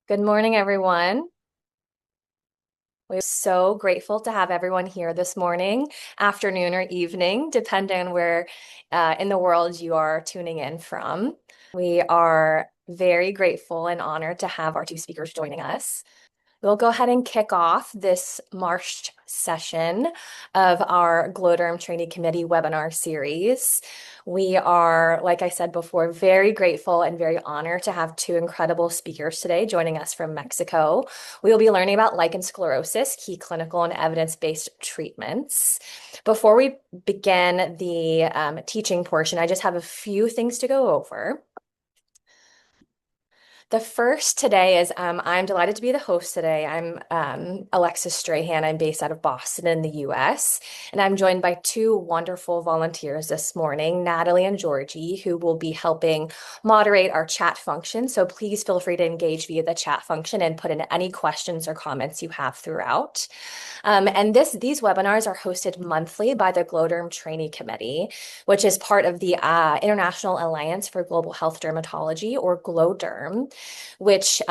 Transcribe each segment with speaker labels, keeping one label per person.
Speaker 1: Good morning, everyone. We're so grateful to have everyone here this morning, afternoon, or evening, depending on where in the world you are tuning in from. We are very grateful and honored to have our two speakers joining us. We'll go ahead and kick off this March session of our Glowderm Trainee Committee webinar series. We are, like I said before, very grateful and very honored to have two incredible speakers today joining us from Mexico. We will be learning about lichen sclerosus, key clinical and evidence-based treatments. Before we begin the teaching portion, I just have a few things to go over. The first today is I'm delighted to be the host today. I'm Alexis Strahan. I'm based out of Boston in the US, and I'm joined by two wonderful volunteers this morning, Natalie and Georgie, who will be helping moderate our chat function. So please feel free to engage via the chat function and put in any questions or comments you have throughout. And these webinars are hosted monthly by the Glowderm Trainee Committee, which is part of the International Alliance for Global Health Dermatology, or GlowDerm, which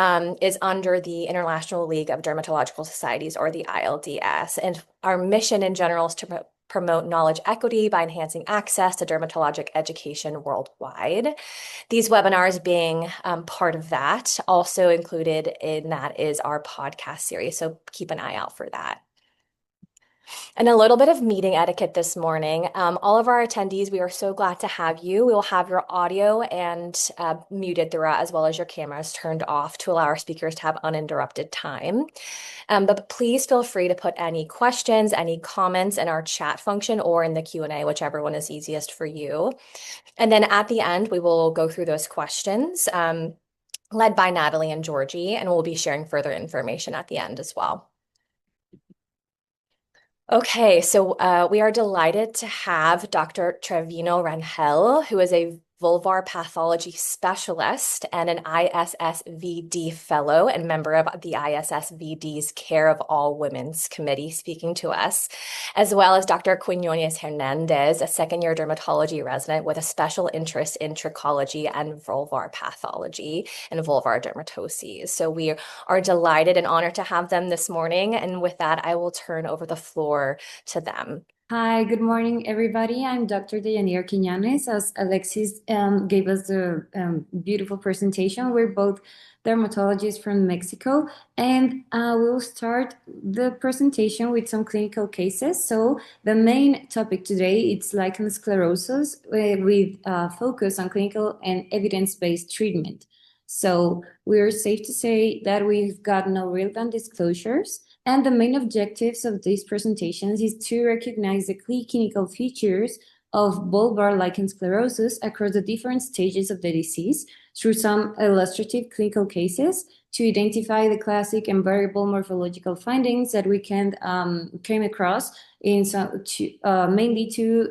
Speaker 1: is under the International League of Dermatological Societies, or the ILDS. And our mission in general is to promote knowledge equity by enhancing access to dermatologic education worldwide. These webinars being part of that. Also included in that is our podcast series, so keep an eye out for that. And a little bit of meeting etiquette this morning. All of our attendees, we are so glad to have you. We will have your audio and muted throughout, as well as your cameras turned off to allow our speakers to have uninterrupted time. But please feel free to put any questions, any comments in our chat function or in the Q&A, whichever one is easiest for you. And then at the end, we will go through those questions led by Natalie and Georgie, and we'll be sharing further information at the end as well. Okay, so we are delighted to have Dr. Treviño Rangel, who is a vulvar pathology specialist and an ISSVD fellow and member of the ISSVD's Care of All Women's Committee, speaking to us, as well as Dr. Quiñones Hernández, a second-year dermatology resident with a special interest in trichology and vulvar pathology and vulvar dermatoses. So we are delighted and honored to have them this morning. And with that, I will turn over the floor to them.
Speaker 2: Hi, good morning, everybody. I'm Dr. Deyanira Quiñones. As Alexis gave us the beautiful presentation, we're both dermatologists from Mexico, and we'll start the presentation with some clinical cases. So the main topic today is lichen sclerosus with focus on clinical and evidence-based treatment. So we're safe to say that we've got no relevant disclosures. And the main objectives of these presentations is to recognize the clinical features of bulbar lichen sclerosus across the different stages of the disease through some illustrative clinical cases to identify the classic and variable morphological findings that we can came across in mainly to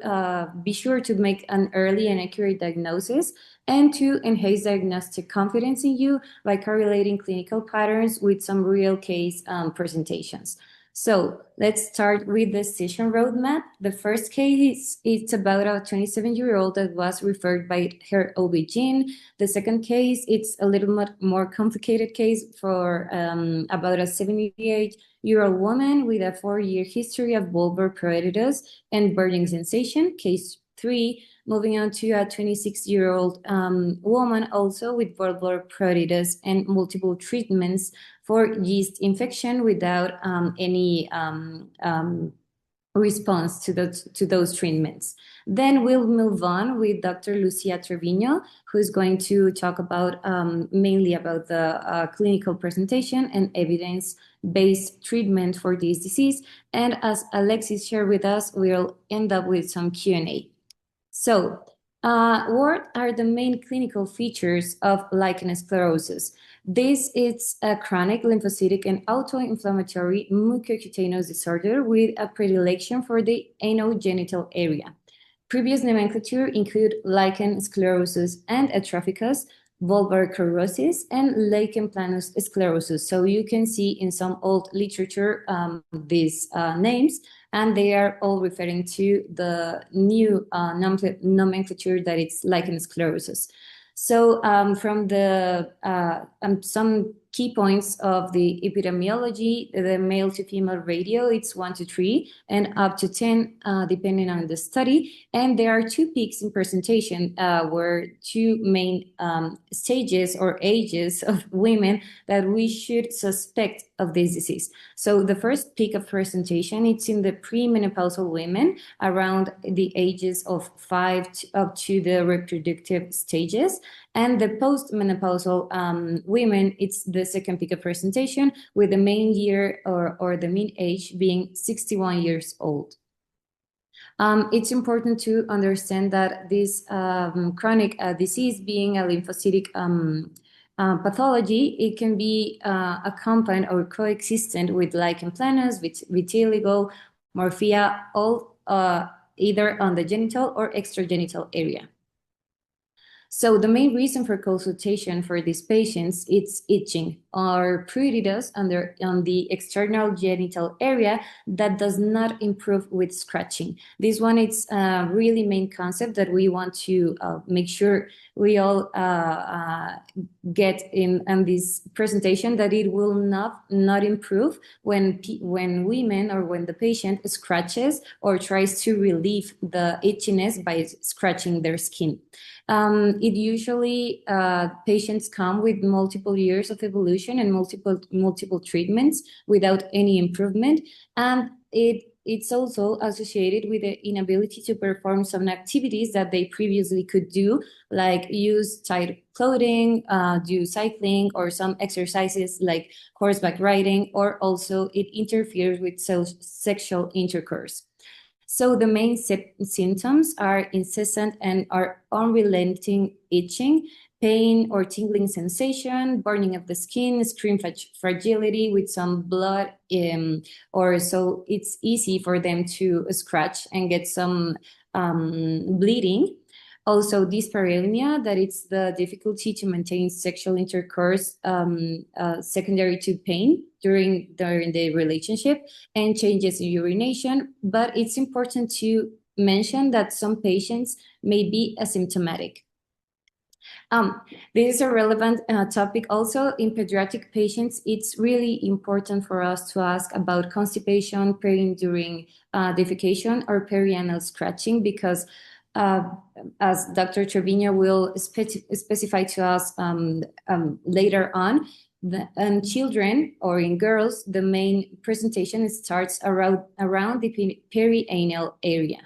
Speaker 2: be sure to make an early and accurate diagnosis and to enhance diagnostic confidence in you by correlating clinical patterns with some real case presentations. So let's start with the session roadmap. The first case it's about a 27-year-old that was referred by her OB-GYN. The second case, it's a little bit more complicated case for about a 78-year-old woman with a 4-year history of bulbar pruritus and burning sensation. Case 3, moving on to a 26-year-old woman also with bulbar pruritus and multiple treatments for yeast infection without any response to those treatments. Then we'll move on with Dr. Lucía Treviño, who's going to talk about mainly about the clinical presentation and evidence-based treatment for this disease. And as Alexis shared with us, we'll end up with some Q&A. So, what are the main clinical features of lichen sclerosus? This is a chronic lymphocytic and autoinflammatory mucocutaneous disorder with a predilection for the anogenital area. Previous nomenclature include lichen sclerosus and atropicus, bulbar sclerosis, and lichen planus sclerosus. So you can see in some old literature these names, and they are all referring to the new nomenclature that it's lichen sclerosus. So from the some key points of the epidemiology, the male to female ratio, it's 1 to 3 and up to 10, depending on the study. And there are two peaks in presentation, where two main stages or ages of women that we should suspect of this disease. So the first peak of presentation, it's in the premenopausal women around the ages of 5 up to the reproductive stages. And the postmenopausal women, it's the second peak of presentation with the main year or the mean age being 61 years old. It's important to understand that this chronic disease, being a lymphocytic pathology, it can be accompanied or coexistent with lichen planus, with vitiligo, morphea, all either on the genital or extragenital area. So the main reason for consultation for these patients, it's itching or pruritus on the external genital area that does not improve with scratching. This one, it's a really main concept that we want to make sure we all get in this presentation, that it will not improve when women or when the patient scratches or tries to relieve the itchiness by scratching their skin. It usually patients come with multiple years of evolution and multiple treatments without any improvement, and it's also associated with the inability to perform some activities that they previously could do, like use tight clothing, do cycling, or some exercises like horseback riding, or also it interferes with sexual intercourse. So the main symptoms are incessant and are unrelenting itching, pain or tingling sensation, burning of the skin, skin fragility with some blood, or so it's easy for them to scratch and get some bleeding. Also, dyspareunia, that it's the difficulty to maintain sexual intercourse secondary to pain during the relationship, and changes in urination. But it's important to mention that some patients may be asymptomatic. This is a relevant topic also in pediatric patients. It's really important for us to ask about constipation, pain during defecation, or perianal scratching, because as Dr. Treviño will specify to us later on, in children or in girls, the main presentation starts around the perianal area.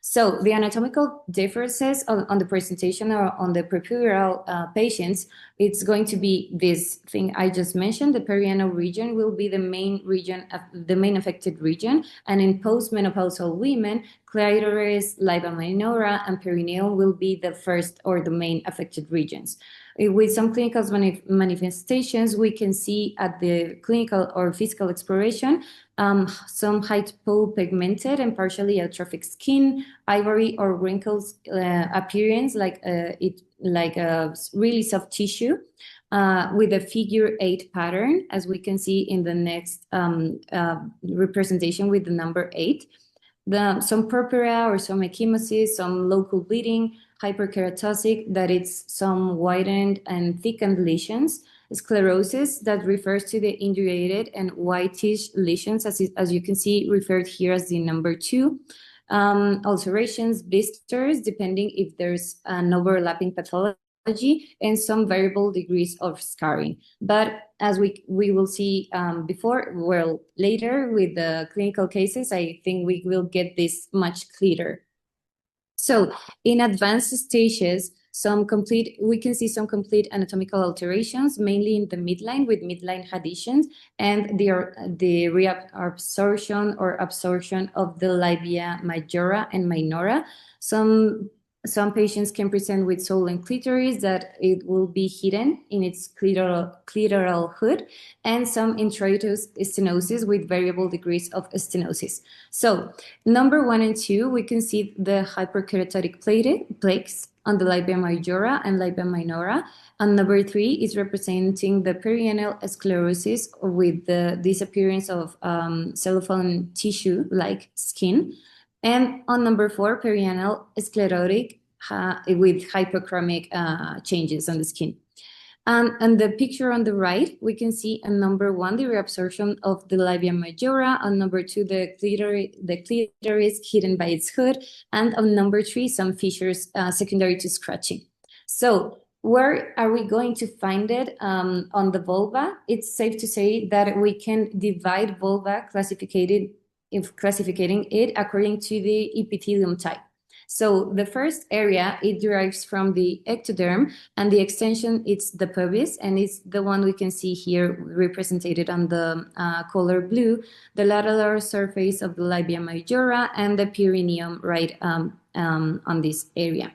Speaker 2: So the anatomical differences on the presentation or on the prepubertal patients, it's going to be this thing I just mentioned. The perianal region will be the main region, the main affected region. And in postmenopausal women, clitoris, labia minora, and perineum will be the first or the main affected regions. With some clinical manifestations, we can see at the clinical or physical exploration some hypopigmented and partially atrophic skin, ivory or wrinkles appearance, like a really soft tissue, with a figure 8 pattern, as we can see in the next representation with the number 8. Some purpura or some ecchymosis, some local bleeding, hyperkeratosic, that it's some widened and thickened lesions, sclerosis, that refers to the indurated and whitish lesions, as you can see referred here as the number 2, ulcerations, blisters, depending if there's an overlapping pathology, and some variable degrees of scarring. But as we will see later with the clinical cases, I think we will get this much clearer. So in advanced stages, we can see some complete anatomical alterations, mainly in the midline with midline adhesions, and the reabsorption or absorption of the labia majora and minora. Some patients can present with swollen clitoris that it will be hidden in its clitoral hood, and some introitus stenosis with variable degrees of stenosis. So number 1 and 2, we can see the hyperkeratotic plaques on the labia majora and labia minora. And number 3 is representing the perianal sclerosis with the disappearance of cellophane tissue like skin. And on number 4, perianal sclerotic with hypochromic changes on the skin. And the picture on the right, we can see on number 1, the reabsorption of the labia majora, on number 2, the clitoris hidden by its hood, and on number 3, some fissures secondary to scratching. So where are we going to find it on the vulva? It's safe to say that we can divide vulva classifying it according to the epithelium type. So the first area, it derives from the ectoderm, and the extension, it's the pubis, and it's the one we can see here represented on the color blue, the lateral surface of the labia majora, and the perineum right on this area.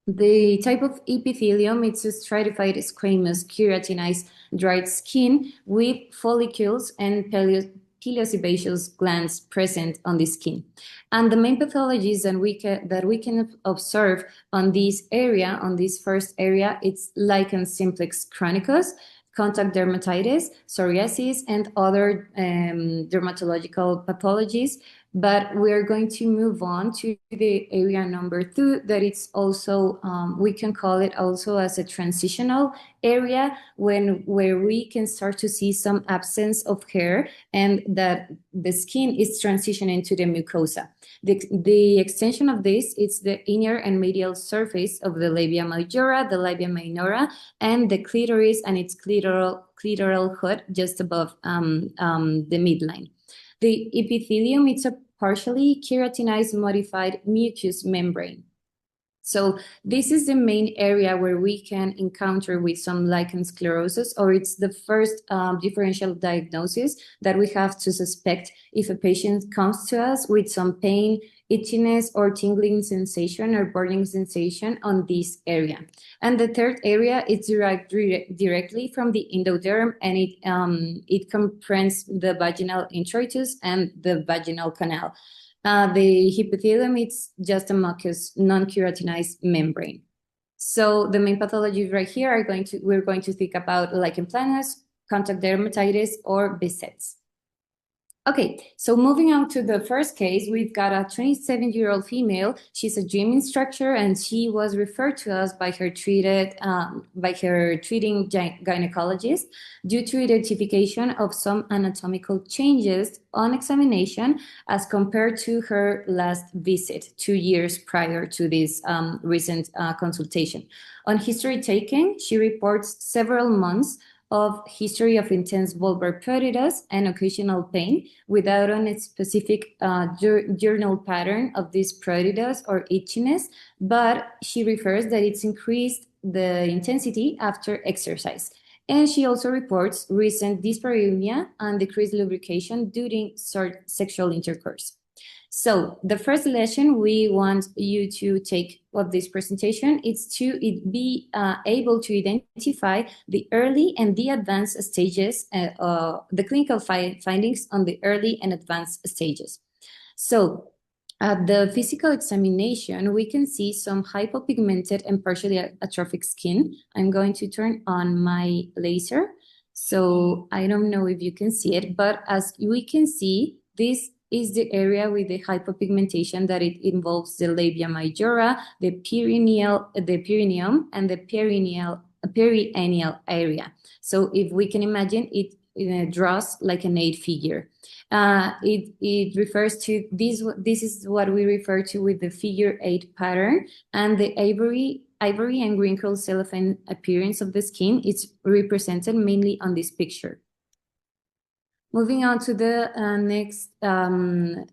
Speaker 2: The type of epithelium, it's a stratified squamous keratinized dried skin with follicles and pilosebaceous glands present on the skin. And the main pathologies that we can observe on this area, on this first area, it's lichen simplex chronicus, contact dermatitis, psoriasis, and other dermatological pathologies. But we're going to move on to the area number 2, that it's also, we can call it also as a transitional area where we can start to see some absence of hair and that the skin is transitioning to the mucosa. The extension of this is the inner and medial surface of the labia majora, the labia minora, and the clitoris and its clitoral hood just above the midline. The epithelium, it's a partially keratinized modified mucous membrane. So this is the main area where we can encounter with some lichen sclerosus, or it's the first differential diagnosis that we have to suspect if a patient comes to us with some pain, itchiness, or tingling sensation or burning sensation on this area. And the third area is derived directly from the endoderm, and it comprehends the vaginal introitus and the vaginal canal. The epithelium, it's just a mucous, non-keratinized membrane. So the main pathologies right here we're going to think about lichen planus, contact dermatitis, or Behçet's. Okay, so moving on to the first case, we've got a 27-year-old female. She's a gym instructor, and she was referred to us by her treating gynecologist due to identification of some anatomical changes on examination as compared to her last visit 2 years prior to this recent consultation. On history taken, she reports several months of history of intense vulvar pruritus and occasional pain without a specific journal pattern of this pruritus or itchiness, but she refers that it's increased the intensity after exercise. And she also reports recent dyspareunia and decreased lubrication during sexual intercourse. So the first lesson we want you to take of this presentation is to be able to identify the early and the advanced stages, the clinical findings on the early and advanced stages. So at the physical examination, we can see some hypopigmented and partially atrophic skin. I'm going to turn on my laser. So I don't know if you can see it, but as we can see, this is the area with the hypopigmentation that it involves the labia majora, the perineum, and the perianal area. So if we can imagine, it draws like an 8 figure. It refers to this. This is what we refer to with the figure 8 pattern, and the ivory and wrinkled cellophane appearance of the skin is represented mainly on this picture. Moving on to the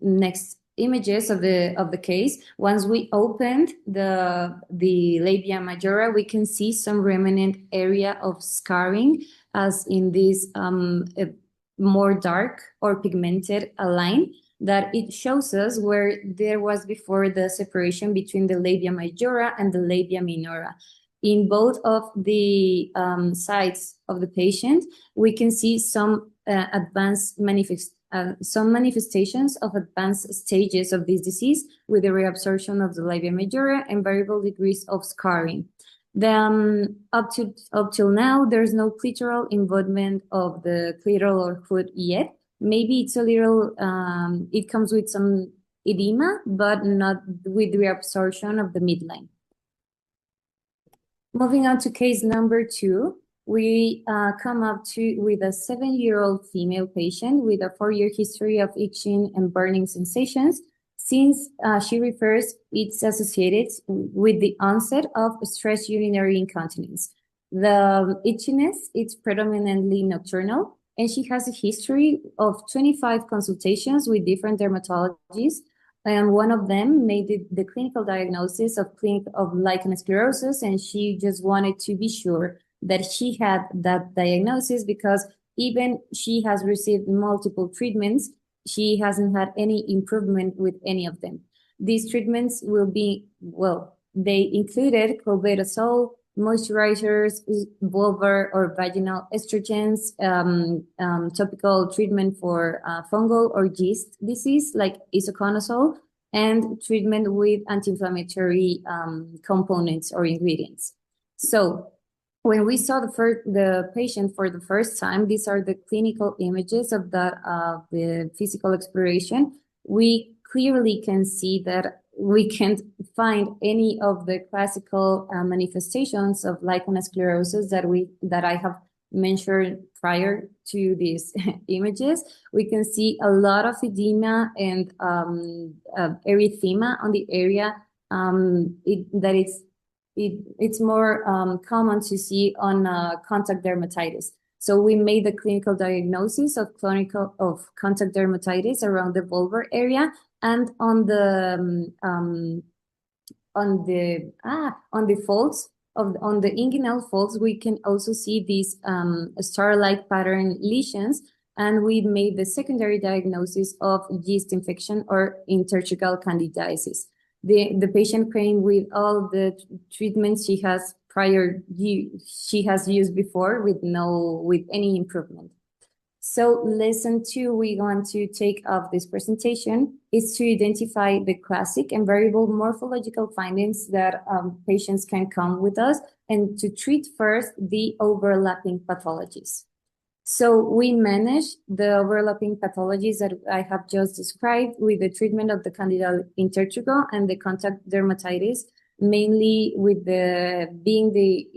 Speaker 2: next images of the case. Once we opened the labia majora, we can see some remnant area of scarring, as in this more dark or pigmented line that it shows us where there was before the separation between the labia majora and the labia minora. In both of the sides of the patient, we can see some manifestations of advanced stages of this disease with the reabsorption of the labia majora and variable degrees of scarring. Then up till now, there's no clitoral involvement of the clitoral or hood yet. Maybe it's a little, it comes with some edema, but not with reabsorption of the midline. Moving on to case number 2, we come up with a 7-year-old female patient with a 4-year history of itching and burning sensations. Since she refers it's associated with the onset of stress urinary incontinence. The itchiness is predominantly nocturnal, and she has a history of 25 consultations with different dermatologists, and one of them made the clinical diagnosis of lichen sclerosus, and she just wanted to be sure that she had that diagnosis because even she has received multiple treatments, she hasn't had any improvement with any of them. These treatments will be, well, they included clobetasol, moisturizers, vulvar or vaginal estrogens, topical treatment for fungal or yeast disease like isoconazole, and treatment with anti-inflammatory components or ingredients. So when we saw the patient for the first time, these are the clinical images of the physical exploration. We clearly can see that we can't find any of the classical manifestations of lichen sclerosus that I have mentioned prior to these images. We can see a lot of edema and erythema on the area. It's more common to see on contact dermatitis. So we made the clinical diagnosis of contact dermatitis around the vulvar area, and on the folds on the inguinal folds, we can also see these star-like pattern lesions, and we made the secondary diagnosis of yeast infection or intertrigal candidiasis. The patient came with all the treatments she has used before with any improvement. So lesson 2 we want to take of this presentation is to identify the classic and variable morphological findings that patients can come with us, and to treat first the overlapping pathologies. So we manage the overlapping pathologies that I have just described with the treatment of the Candida intertrigo and the contact dermatitis, mainly with being the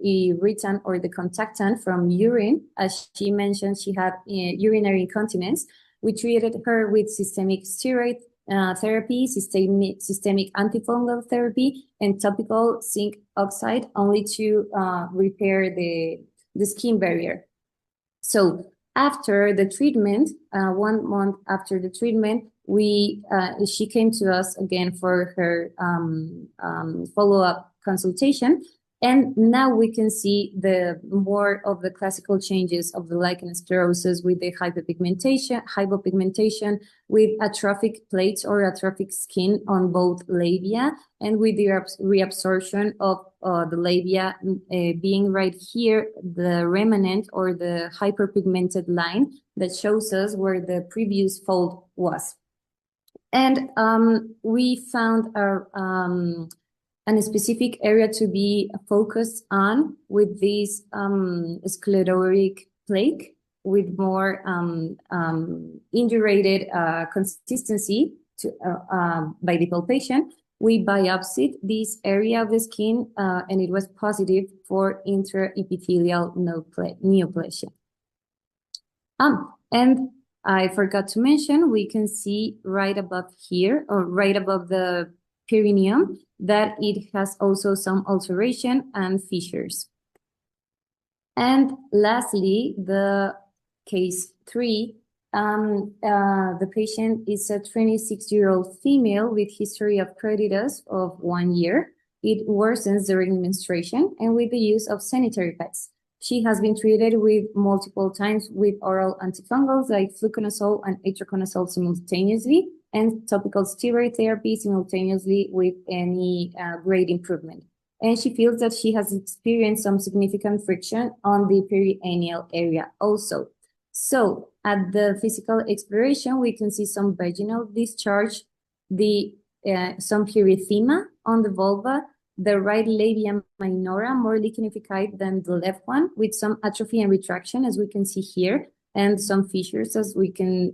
Speaker 2: irritant or the contactant from urine. As she mentioned, she had urinary incontinence. We treated her with systemic steroid therapy, systemic antifungal therapy, and topical zinc oxide, only to repair the skin barrier. So after the treatment, 1 month after the treatment, she came to us again for her follow-up consultation. And now we can see the more of the classical changes of the lichen sclerosus with the hypopigmentation with atrophic plates or atrophic skin on both labia, and with the reabsorption of the labia being right here, the remnant or the hyperpigmented line that shows us where the previous fold was. And we found a specific area to be focused on with this sclerotic plaque with more indurated consistency by the palpation. We biopsied this area of the skin and it was positive for intraepithelial neoplasia. And I forgot to mention, we can see right above here, or right above the perineum, that it has also some ulceration and fissures. And lastly, the case 3, the patient is a 26-year-old female with history of pruritus of 1 year. It worsens during menstruation and with the use of sanitary pads. She has been treated with multiple times with oral antifungals like fluconazole and itraconazole simultaneously, and topical steroid therapy simultaneously with any great improvement. And she feels that she has experienced some significant friction on the perianal area also. So at the physical exploration, we can see some vaginal discharge, some erythema on the vulva, the right labia minora more lichenified than the left one, with some atrophy and retraction, as we can see here, and some fissures, as we can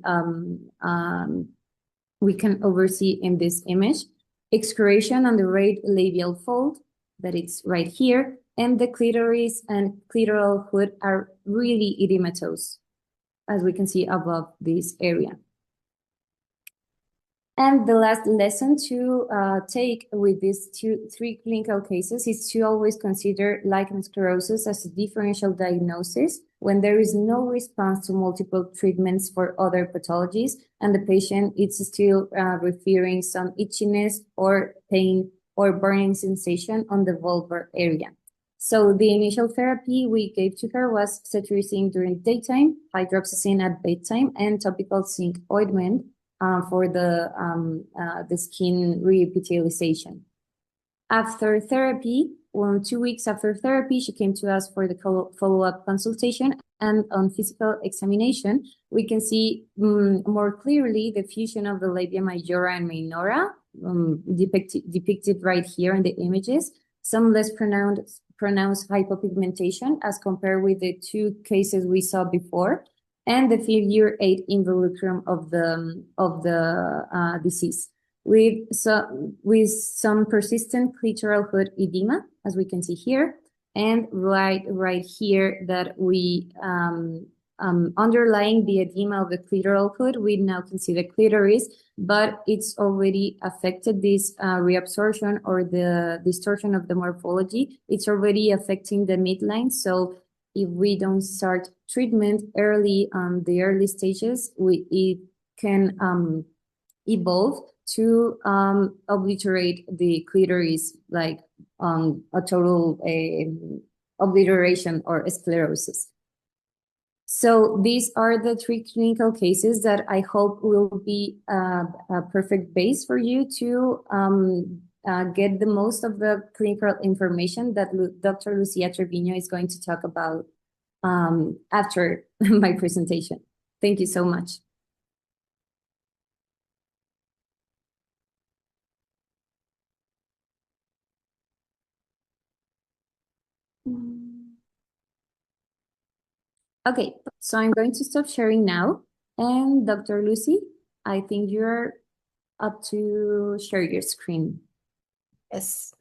Speaker 2: oversee in this image. Excoriation on the right labial fold, that it's right here, and the clitoris and clitoral hood are really edematous, as we can see above this area. And the last lesson to take with these three clinical cases is to always consider lichen sclerosus as a differential diagnosis when there is no response to multiple treatments for other pathologies, and the patient is still referring some itchiness or pain or burning sensation on the vulvar area. So the initial therapy we gave to her was cetirizine during daytime, hydroxyzine at bedtime, and topical zinc ointment for the skin reepithelialization. After therapy, 2 weeks after therapy, she came to us for the follow-up consultation, and on physical examination, we can see more clearly the fusion of the labia majora and minora, depicted right here in the images, some less pronounced hypopigmentation as compared with the two cases we saw before, and the figure 8 involucrum of the disease, with some persistent clitoral hood edema, as we can see here, and right here that we underlying the edema of the clitoral hood, we now can see the clitoris, but it's already affected this reabsorption or the distortion of the morphology. It's already affecting the midline, so if we don't start treatment early on the early stages, it can evolve to obliterate the clitoris, like a total obliteration or sclerosis. So these are the three clinical cases that I hope will be a perfect base for you to get the most of the clinical information that Dr. Lucía Treviño is going to talk about after my presentation. Thank you so much. Okay, so I'm going to stop sharing now. And Dr. Lucy, I think you're up to share your screen.
Speaker 1: Yes.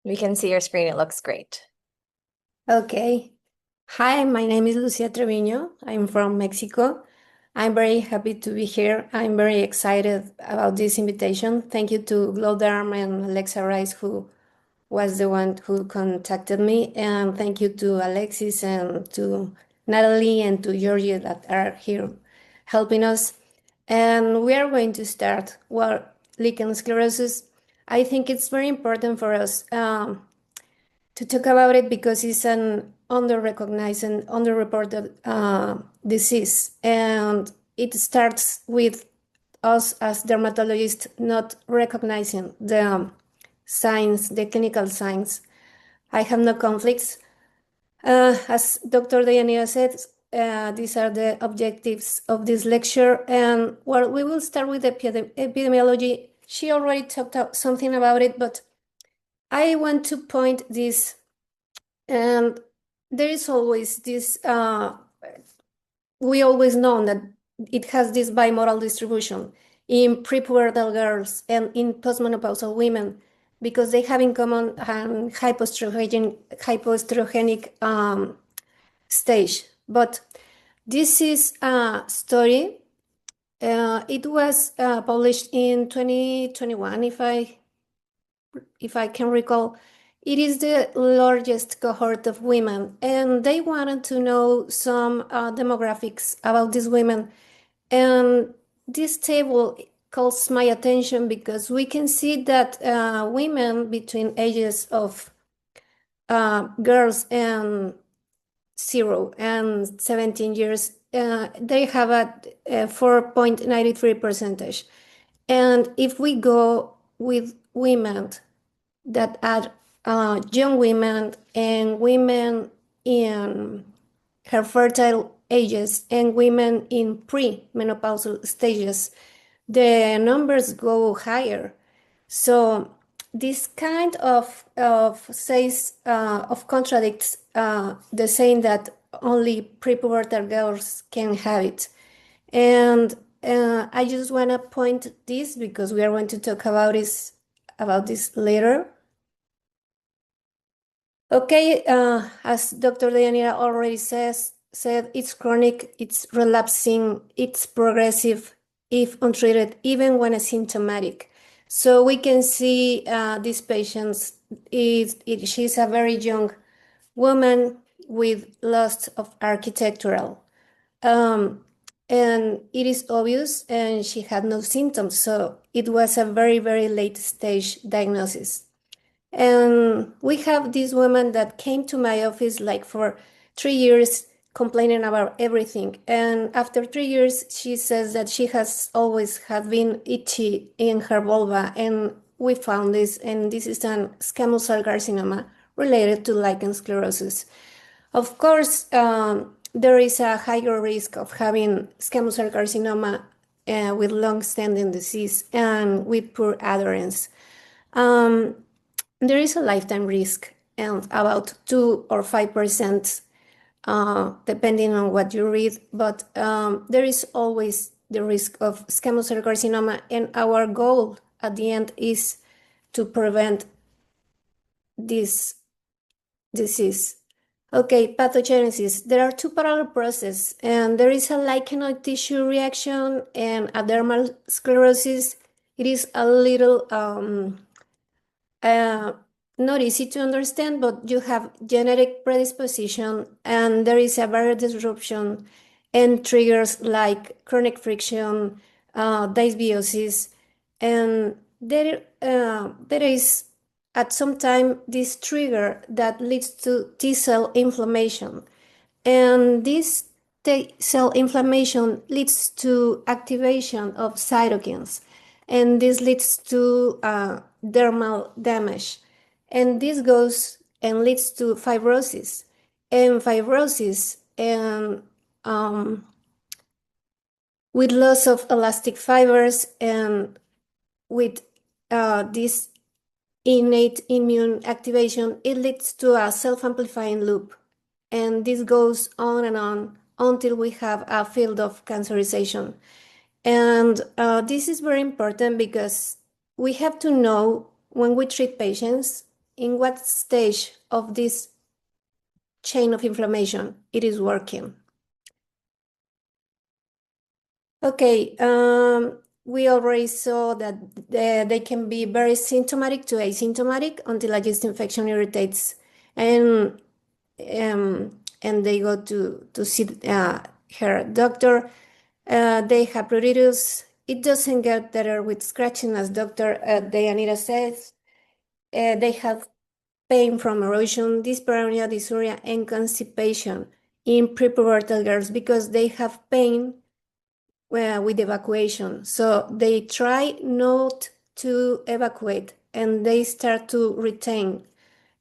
Speaker 1: We can see your screen. It looks great.
Speaker 3: Okay. Hi, my name is Lucía Treviño. I'm from Mexico. I'm very happy to be here. I'm very excited about this invitation. Thank you to Glodarm and Alexa Rice, who was the one who contacted me. And thank you to Alexis and to Natalie and to Georgia that are here helping us. And we are going to start. Well, lichen sclerosus, I think it's very important for us to talk about it because it's an under-recognized and underreported disease. And it starts with us as dermatologists not recognizing the signs, the clinical signs. I have no conflicts. As Dr. Deyanira said, these are the objectives of this lecture. And well, we will start with epidemiology. She already talked something about it, but I want to point this, and there is always this, we always know that it has this bimodal distribution in prepubertal girls and in postmenopausal women because they have in common hypoestrogenic stage. But this is a story. It was published in 2021, if I can recall. It is the largest cohort of women, and they wanted to know some demographics about these women. And this table calls my attention because we can see that women between ages of girls and 0 and 17 years, they have a 4.93 percentage. And if we go with women that are young women and women in her fertile ages and women in pre-menopausal stages, the numbers go higher. So this kind of says of contradicts the saying that only prepubertal girls can have it. And I just want to point this because we are going to talk about this later. Okay, as Dr. Deyanira already said, it's chronic, it's relapsing, it's progressive if untreated, even when asymptomatic. So we can see these patients, she's a very young woman with loss of architectural. And it is obvious, and she had no symptoms, so it was a very, very late stage diagnosis. And we have this woman that came to my office like for 3 years complaining about everything. And after 3 years, she says that she has always had been itchy in her vulva. And we found this, and this is an squamous cell carcinoma related to lichen sclerosus. Of course, there is a higher risk of having squamous cell carcinoma with long-standing disease and with poor adherence. There is a lifetime risk and about 2 or 5%, depending on what you read, but there is always the risk of squamous cell carcinoma, and our goal at the end is to prevent this disease. Okay, pathogenesis. There are two parallel processes, and there is a lichenoid tissue reaction and a dermal sclerosis. It is a little not easy to understand, but you have genetic predisposition, and there is a viral disruption and triggers like chronic friction, dysbiosis, and there is at some time this trigger that leads to T cell inflammation, and this T cell inflammation leads to activation of cytokines, and this leads to dermal damage, and this goes and leads to fibrosis, and with loss of elastic fibers and with this innate immune activation, it leads to a self-amplifying loop. And this goes on and on until we have a field of cancerization. And this is very important because we have to know when we treat patients in what stage of this chain of inflammation it is working. Okay, we already saw that they can be very symptomatic to asymptomatic until a yeast infection irritates, and they go to see her doctor. They have pruritus. It doesn't get better with scratching, as Dr. Deyanira says. They have pain from erosion, dyspareunia, dysuria, and constipation in prepubertal girls because they have pain with evacuation. So they try not to evacuate and they start to retain.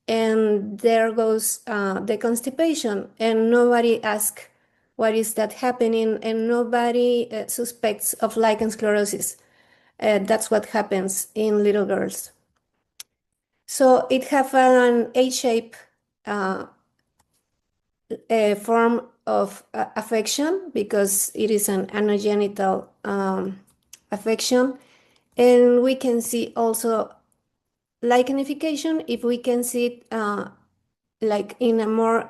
Speaker 3: And there goes the constipation, and nobody asks what is that happening, and nobody suspects of lichen sclerosis. That's what happens in little girls. So it have an H-shape form of affection because it is an anogenital affection. And we can see also lichenification if we can see it like in a more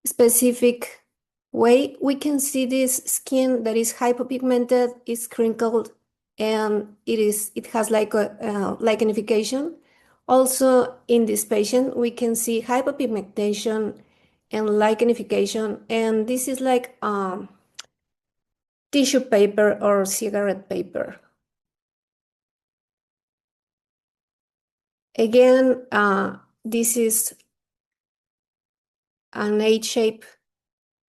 Speaker 3: specific way. We can see this skin that is hypopigmented, is crinkled, and it has like a lichenification. Also in this patient, we can see hypopigmentation and lichenification, and this is like tissue paper or cigarette paper. Again, this is an H-shape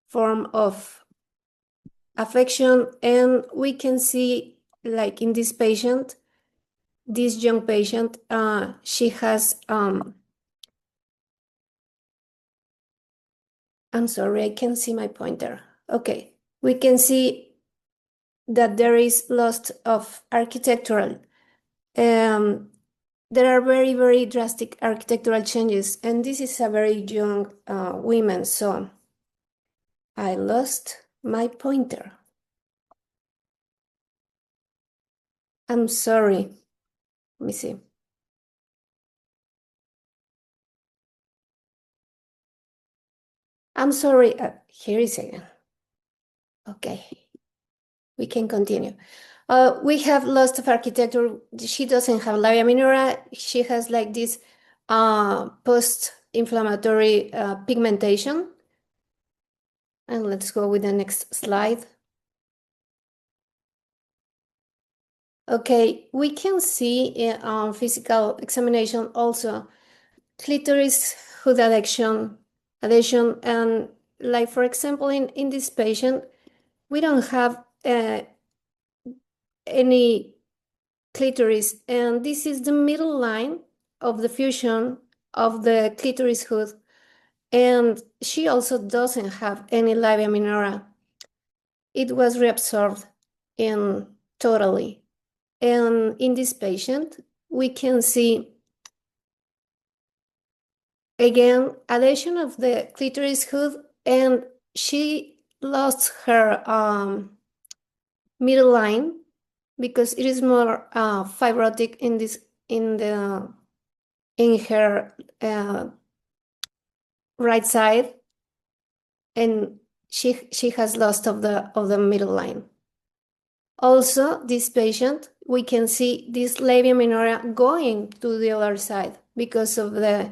Speaker 3: form of affection, and we can see like in this patient, this young patient, she has I'm sorry, I can't see my pointer. Okay, we can see that there is loss of architectural. there are very, very drastic architectural changes, and this is a very young woman, so I lost my pointer. I'm sorry. Let me see. I'm sorry. Here is again. Okay, we can continue. We have lost of architecture. She doesn't have labia minora. She has like this post-inflammatory pigmentation. And let's go with the next slide. Okay, we can see on physical examination also clitoris hood adhesion, and like for example in this patient, we don't have any clitoris, and this is the middle line of the fusion of the clitoris hood, and she also doesn't have any labia minora. It was reabsorbed in totally. And in this patient, we can see again adhesion of the clitoris hood, and she lost her middle line because it is more fibrotic in her right side, and she has lost of the middle line. Also, this patient, we can see this labia minora going to the other side because of the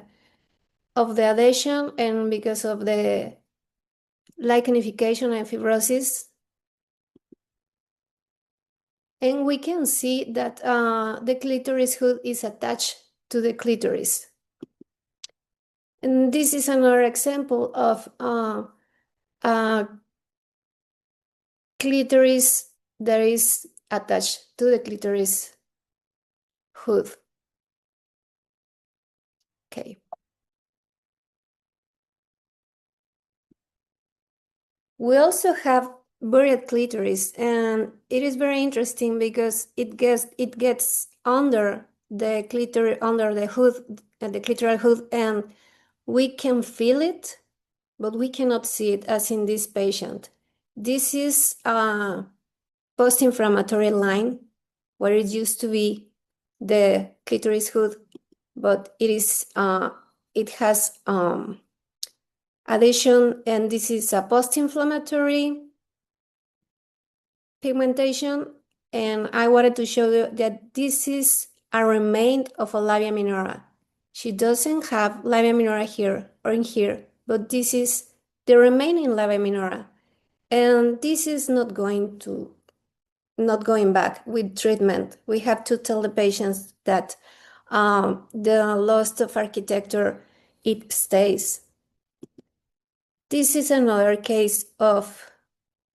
Speaker 3: adhesion and because of the lichenification and fibrosis. And we can see that the clitoris hood is attached to the clitoris. And this is another example of clitoris that is attached to the clitoris hood. Okay. We also have buried clitoris, and it is very interesting because it gets under the clitoris, under the hood, the clitoral hood, and we can feel it, but we cannot see it as in this patient. This is a post-inflammatory line where it used to be the clitoris hood, but it has adhesion, and this is a post-inflammatory pigmentation, and I wanted to show you that this is a remain of a labia minora. She doesn't have labia minora here or in here, but this is the remaining labia minora, and this is not going back with treatment. We have to tell the patients that the loss of architecture, it stays. This is another case of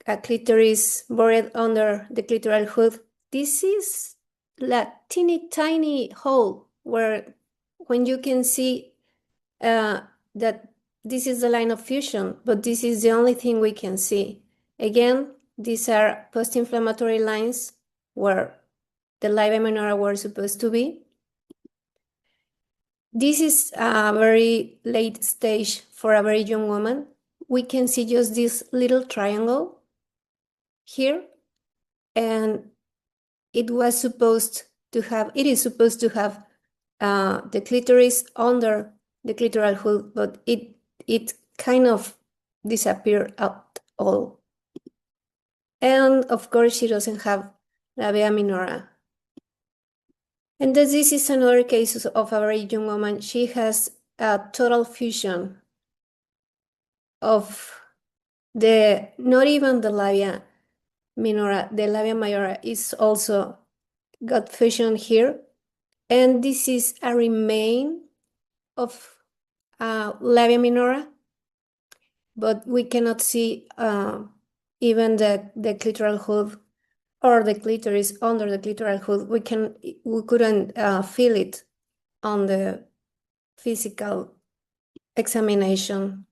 Speaker 3: a clitoris buried under the clitoral hood. This is a teeny tiny hole where when you can see that this is the line of fusion, but this is the only thing we can see. Again, these are post-inflammatory lines where the labia minora were supposed to be. This is a very late stage for a very young woman. We can see just this little triangle here, and it is supposed to have the clitoris under the clitoral hood, but it kind of disappeared out all. And of course, she doesn't have labia minora. And this is another case of a very young woman. She has a total fusion of not even the labia minora, the labia majora is also got fusion here. And this is a remain of labia minora, but we cannot see even the clitoral hood or the clitoris under the clitoral hood. We couldn't feel it on the physical examination.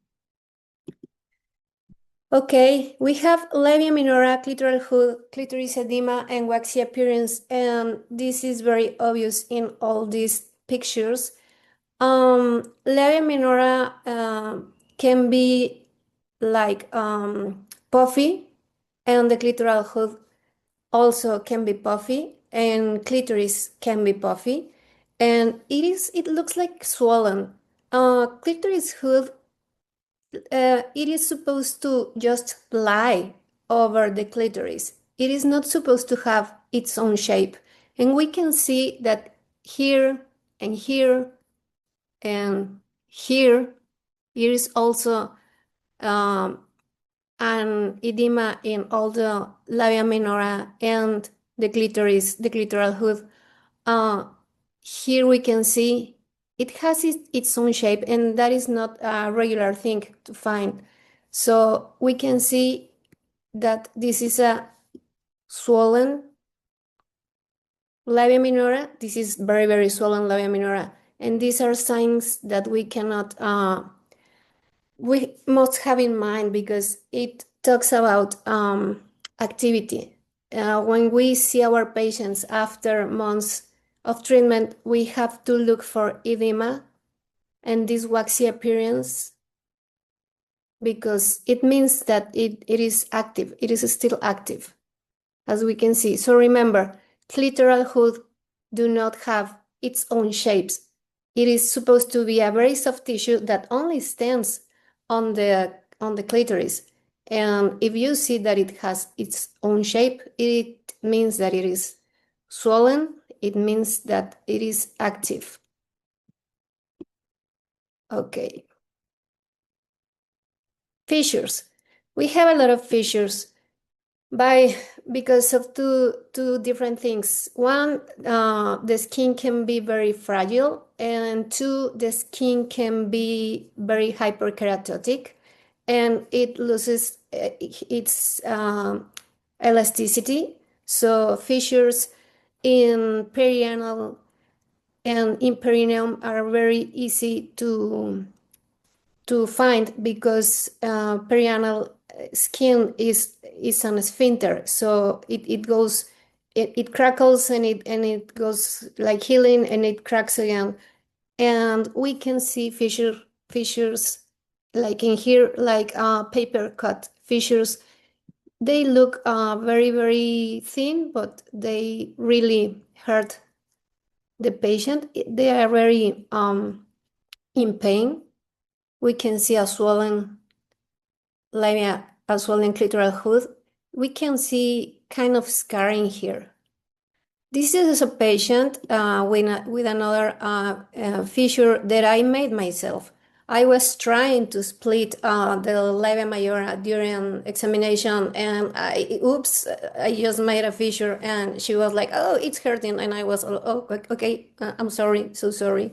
Speaker 3: Okay, we have labia minora, clitoral hood, clitoris edema, and waxy appearance, and this is very obvious in all these pictures, labia minora can be like puffy, and the clitoral hood also can be puffy, and clitoris can be puffy, and it looks like swollen. Clitoris hood, it is supposed to just lie over the clitoris. It is not supposed to have its own shape. And we can see that here and here and here, there is also um, an edema in all the labia minora and the clitoris, the clitoral hood. Uh, Here we can see it has its own shape, and that is not a regular thing to find. So we can see that this is a swollen labia minora. This is very, very swollen labia minora. And these are signs that we must have in mind, because it talks about activity. When we see our patients after months of treatment, we have to look for edema and this waxy appearance, because it means that it is active, it is still active, as we can see. So remember, clitoral hood do not have its own shapes. It is supposed to be a very soft tissue that only stands on the clitoris. And if you see that it has its own shape, it means that it is swollen. It means that it is active. Okay. Fissures. We have a lot of fissures because of two different things. One, the skin can be very fragile, and two, the skin can be very hyperkeratotic, and it loses its elasticity. So fissures in perianal and in perineum are very easy to find, because perianal skin is an sphincter, so it goes, it crackles, and it goes like healing, and it cracks again, and we can see fissures like in here, like paper cut fissures. They look very, very thin, but they really hurt the patient. They are very in pain. We can see a swollen labia, a swollen clitoral hood. We can see kind of scarring here. This is a patient with another fissure that I made myself. I was trying to split the labia majora during examination, and oops, I just made a fissure, and she was like, "Oh, it's hurting," and I was, "Oh, okay, I'm sorry, so sorry."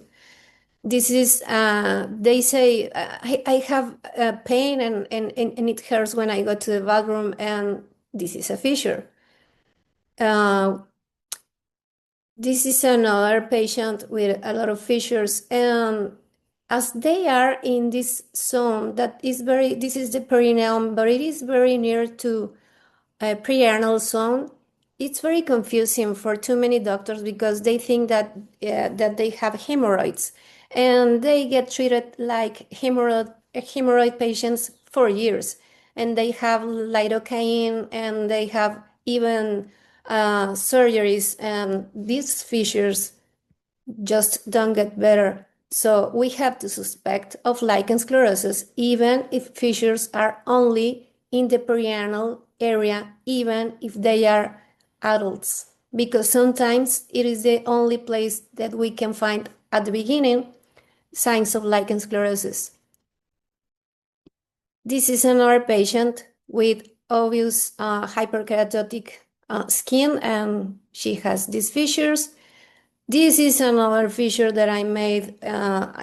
Speaker 3: This is, they say, I have pain, and it hurts when I go to the bathroom, and this is a fissure. This is another patient with a lot of fissures, and as they are in this zone that is this is the perineum, but it is very near to a preanal zone. It's very confusing for too many doctors, because they think that they have hemorrhoids, and they get treated like hemorrhoid patients for years, and they have lidocaine, and they have even surgeries, and these fissures just don't get better. So we have to suspect of lichen sclerosus, even if fissures are only in the perianal area, even if they are adults, because sometimes it is the only place that we can find at the beginning signs of lichen sclerosus. This is another patient with obvious hyperkeratotic skin, and she has these fissures. This is another fissure that I made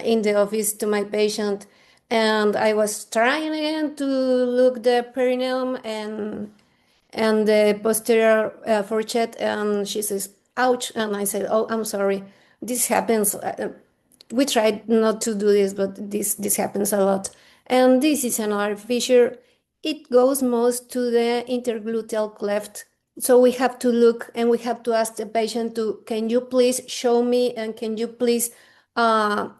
Speaker 3: in the office to my patient, and I was trying again to look the perineum and the posterior fourchette, and she says, "Ouch!" And I said, "Oh, I'm sorry. This happens. We tried not to do this, but this happens a lot." And this is another fissure. It goes most to the intergluteal cleft, So we have to look and we have to ask the patient to, can you please show me and can you please lift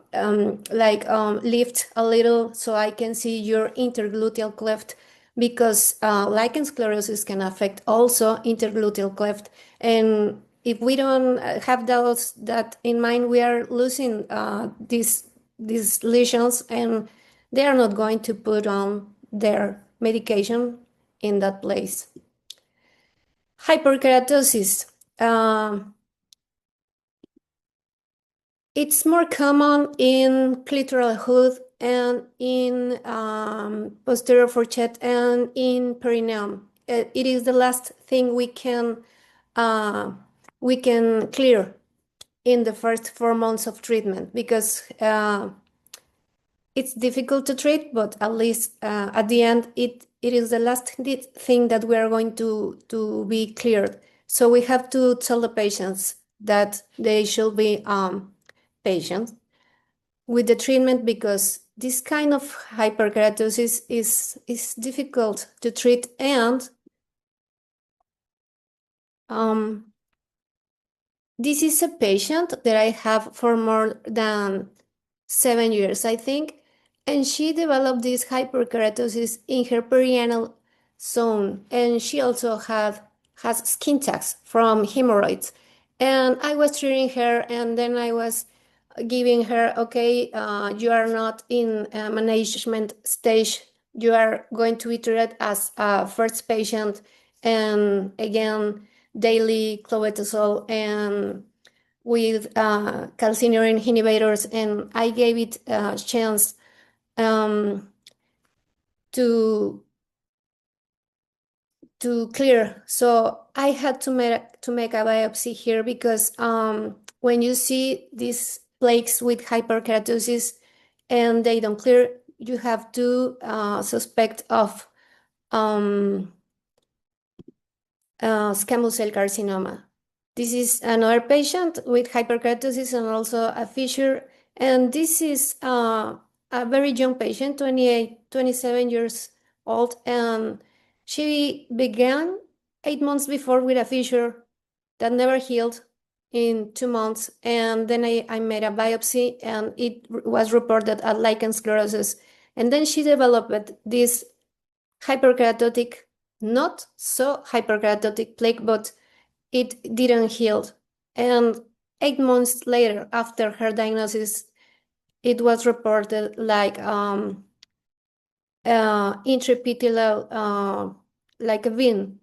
Speaker 3: a little so I can see your intergluteal cleft, because lichen sclerosis can affect also intergluteal cleft. And if we don't have that in mind, we are losing these lesions, and they are not going to put on their medication in that place. Hyperkeratosis. It's more common in clitoral hood and in posterior fourchette and in perineum. It is the last thing we can clear in the first 4 months of treatment, because it's difficult to treat, but at least at the end, it is the last thing that we are going to be cleared. So we have to tell the patients that they should be patient with the treatment, because this kind of hyperkeratosis is difficult to treat, and this is a patient that I have for more than 7 years, I think, and she developed this hyperkeratosis in her perianal zone, and she also has skin tags from hemorrhoids. And I was treating her, and then I was giving her, okay, you are not in a management stage. You are going to be treated as a first patient, and again, daily clobetasol and with calcineurin inhibitors, and I gave it a chance to clear. So I had to make a biopsy here, because when you see these plaques with hyperkeratosis and they don't clear, you have to suspect of squamous cell carcinoma. This is another patient with hyperkeratosis and also a fissure. And this is a very young patient, 28, 27 years old. And she began 8 months before with a fissure that never healed in 2 months. And then I made a biopsy, and it was reported as lichen sclerosus. And then she developed this hyperkeratotic, not so hyperkeratotic plaque, but it didn't heal. And 8 months later, after her diagnosis, it was reported like intraepithelial, like a vein,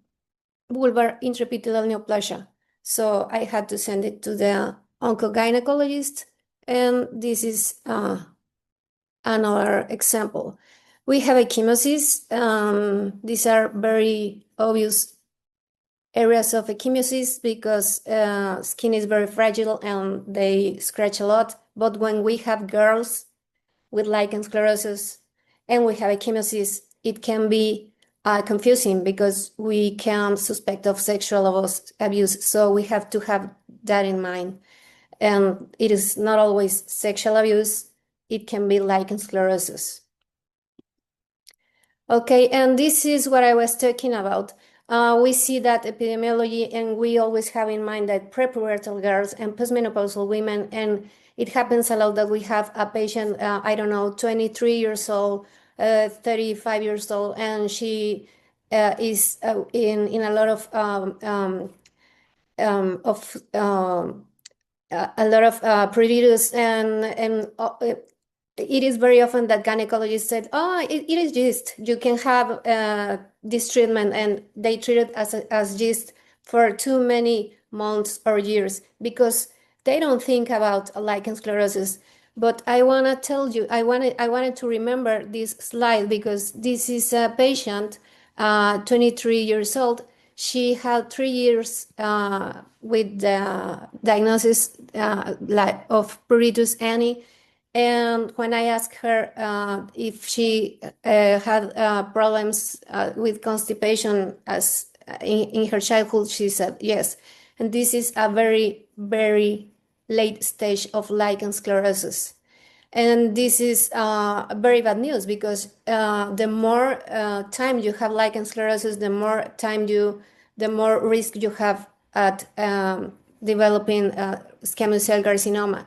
Speaker 3: vulvar intraepithelial neoplasia. So I had to send it to the oncogynecologist, and this is another example. We have ecchymosis. These are very obvious areas of ecchymosis, because skin is very fragile and they scratch a lot. But when we have girls with lichen sclerosus and we have ecchymosis, it can be confusing, because we can suspect of sexual abuse. So we have to have that in mind. And it is not always sexual abuse. It can be lichen sclerosus. Okay, and this is what I was talking about. We see that epidemiology, and we always have in mind that prepubertal girls and postmenopausal women, and it happens a lot that we have a patient, I don't know, 23 years old, 35 years old, and she is in a lot of a lot of pruritus, and it is very often that gynecologists said, oh, it is yeast. You can have this treatment, and they treat it as yeast for too many months or years, because they don't think about lichen sclerosus. But I want to tell you, I wanted to remember this slide, because this is a patient, 23 years old. She had 3 years with the diagnosis of pruritus Annie. And when I asked her if she had problems with constipation as in her childhood, she said yes. And this is a very, very late stage of lichen sclerosus. And this is very bad news, because the more time you have lichen sclerosus, the more time you the more risk you have at developing squamous cell carcinoma.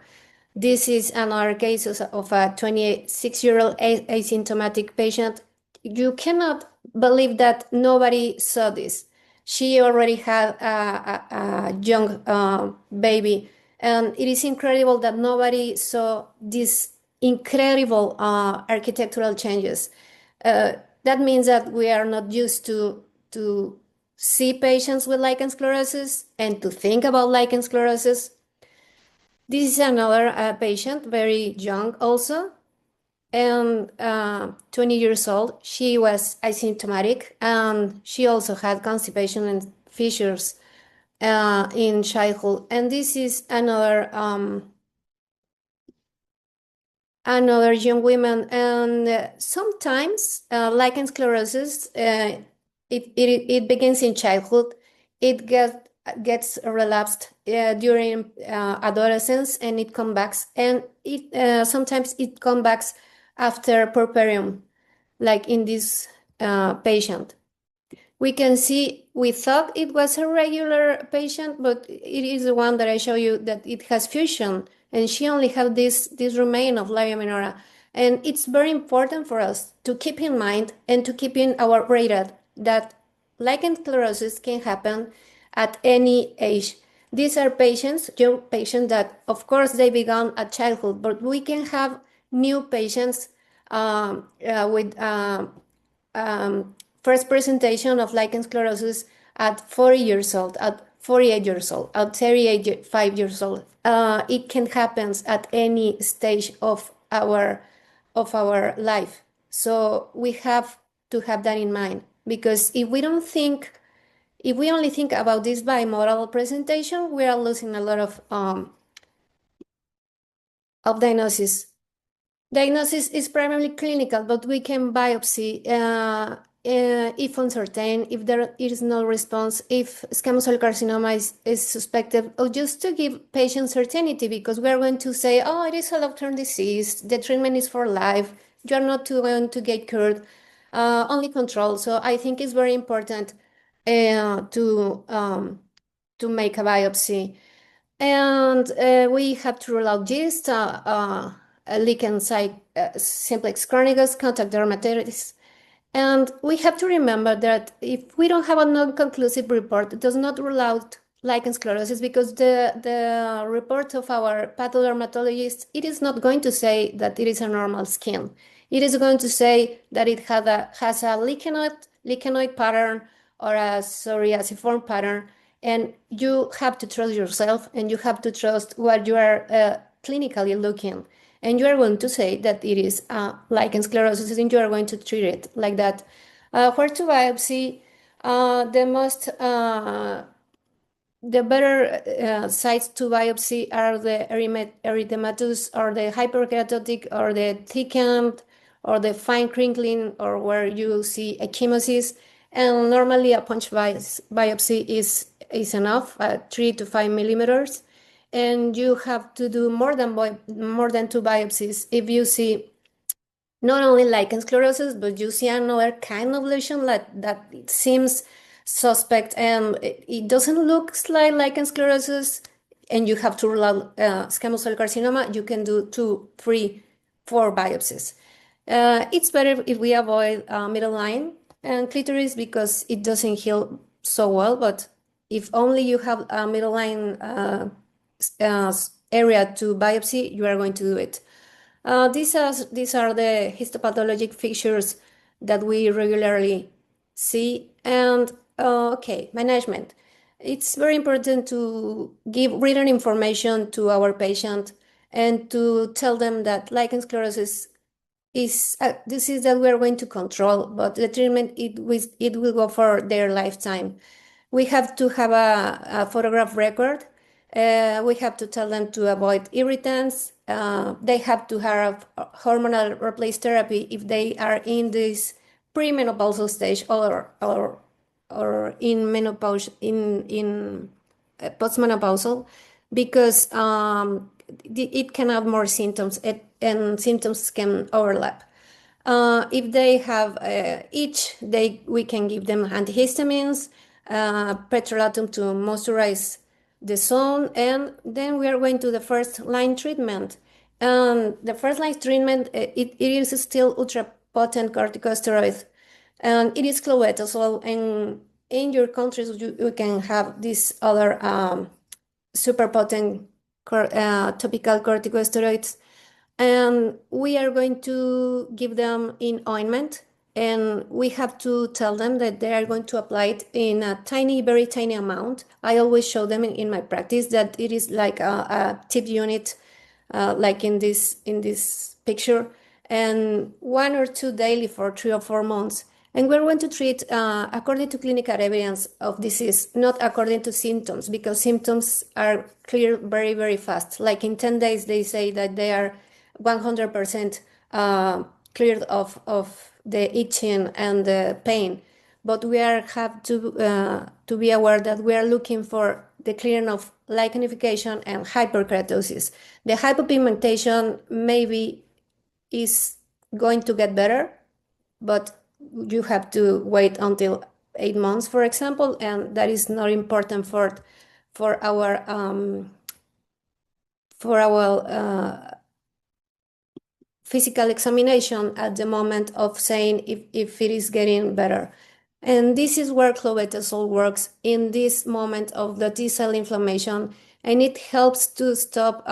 Speaker 3: This is another case of a 26-year-old asymptomatic patient. You cannot believe that nobody saw this. She already had a young baby, and it is incredible that nobody saw these incredible architectural changes. That means that we are not used to see patients with lichen sclerosus and to think about lichen sclerosus. This is another patient, very young also, and 20 years old. She was asymptomatic, and she also had constipation and fissures in childhood. And this is another young woman. And sometimes lichen sclerosus, it begins in childhood. It gets relapsed during adolescence, and it comes back, and it sometimes it comes back after puerperium, like in this patient. We can see, we thought it was a regular patient, but it is the one that I show you that it has fusion, and she only have this remain of labia minora. And it's very important for us to keep in mind and to keep in our radar that lichen sclerosus can happen at any age. These are patients, young patients that, of course, they began at childhood, but we can have new patients with first presentation of lichen sclerosus at 40 years old, at 48 years old, at 35 years old. It can happen at any stage of our life. So we have to have that in mind, because if we only think about this bimodal presentation, we are losing a lot of diagnosis. Diagnosis is primarily clinical, but we can biopsy if uncertain, if there is no response, if squamous cell carcinoma is suspected, or just to give patient certainty, because we are going to say, oh, it is a long-term disease, the treatment is for life, you are not going to get cured, only control. So I think it's very important to make a biopsy. And we have to rule out GIST, lichen simplex chronicus, contact dermatitis. And we have to remember that if we don't have a non-conclusive report, it does not rule out lichen sclerosus, because the report of our pathodermatologist, it is not going to say that it is a normal skin. It is going to say that it has a lichenoid pattern or a psoriasiform pattern, and you have to trust yourself, and you have to trust what you are clinically looking. And you are going to say that it is lichen sclerosus, and you are going to treat it like that. Where to biopsy? The better sites to biopsy are the erythematous, or the hyperkeratotic, or the thickened, or the fine crinkling, or where you see ecchymosis. And normally a punch biopsy is enough, 3 to 5 millimeters. And you have to do more than 2 biopsies if you see not only lichen sclerosus, but you see another kind of lesion that it seems suspect, and it doesn't look like lichen sclerosus, and you have to rule out squamous cell carcinoma. You can do 2, 3, 4 biopsies. It's better if we avoid middle line and clitoris, because it doesn't heal so well, but if only you have a middle line area to biopsy, you are going to do it. These are the histopathologic features that we regularly see. And okay, management. It's very important to give written information to our patient and to tell them that lichen sclerosus is a disease that we are going to control, but the treatment, it will go for their lifetime. We have to have a photograph record. We have to tell them to avoid irritants. They have to have hormonal replace therapy if they are in this premenopausal stage, or in menopause, in postmenopausal, because it can have more symptoms, and symptoms can overlap. If they have itch, we can give them antihistamines. petrolatum to moisturize the zone, and then we are going to the first line treatment. The first line treatment, it is still ultra potent corticosteroid, and it is clobetasol. And in your countries, you can have these other super potent topical corticosteroids, and we are going to give them in ointment, and we have to tell them that they are going to apply it in a tiny, very tiny amount. I always show them in my practice that it is like a tip unit, like in this picture, and 1 or 2 daily for 3 or 4 months. And we're going to treat according to clinical evidence of disease, not according to symptoms, because symptoms are clear very, very fast. Like in 10 days, they say that they are 100% cleared of the itching and the pain. But we have to be aware that we are looking for the clearing of lichenification and hyperkeratosis. The hypopigmentation maybe is going to get better, but you have to wait until 8 months, for example, and that is not important for our physical examination at the moment of saying if it is getting better. And this is where clobetasol works in this moment of the T-cell inflammation, and it helps to stop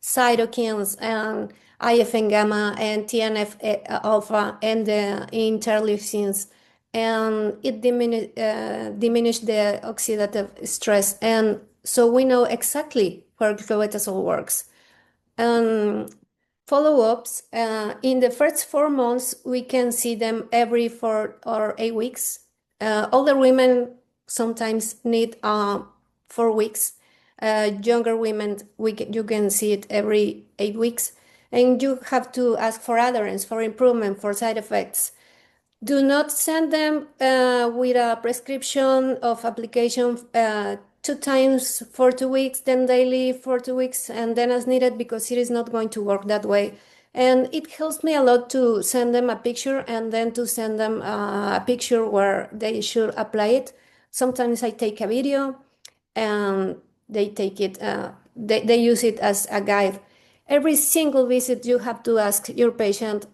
Speaker 3: cytokines and IFN gamma and TNF alpha and the interleukins, and it diminish the oxidative stress. And so we know exactly where clobetasol works. Follow-ups, in the first 4 months, we can see them every 4 or 8 weeks. Older women sometimes need 4 weeks. Younger women, you can see it every 8 weeks. And you have to ask for adherence, for improvement, for side effects. Do not send them with a prescription of application 2 times for 2 weeks, then daily for 2 weeks, and then as needed, because it is not going to work that way. And it helps me a lot to send them a picture and then to send them a picture where they should apply it. Sometimes I take a video and they take it, they use it as a guide. Every single visit, you have to ask your patient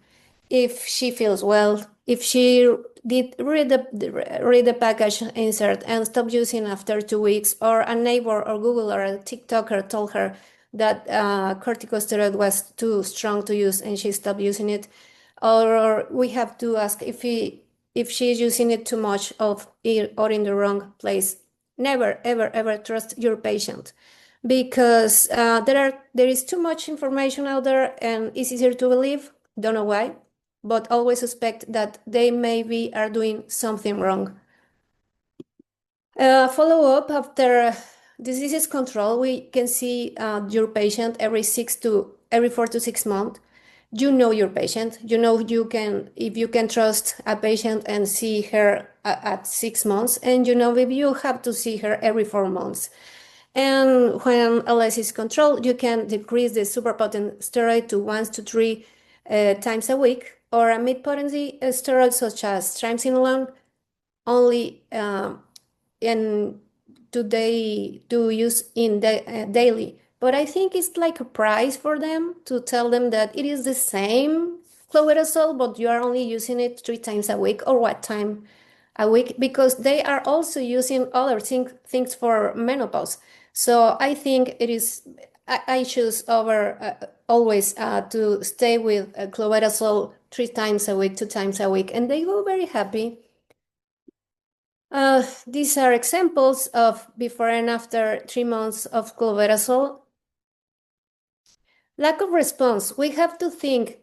Speaker 3: if she feels well, if she did read the package insert and stop using after 2 weeks, or a neighbor or Google or a TikToker told her that corticosteroid was too strong to use and she stopped using it, or we have to ask if she's using it too much or in the wrong place. Never, ever, ever trust your patient, because there is too much information out there and it's easier to believe. Don't know why, but always suspect that they maybe are doing something wrong. Follow-up after disease control, we can see your patient every 4 to 6 months. You know your patient. You know if you can trust a patient and see her at 6 months, and you know if you have to see her every 4 months. And when LS is controlled, you can decrease the superpotent steroid to 1 to 3 times a week, or a mid-potency steroid such as triamcinolone only and to use in daily. But I think it's like a prize for them to tell them that it is the same clobetasol, but you are only using it 3 times a week, or what time a week, because they are also using other things for menopause. So I think it is, I choose over always to stay with clobetasol 3 times a week, 2 times a week, and they go very happy. These are examples of before and after 3 months of clobetasol. Lack of response. We have to think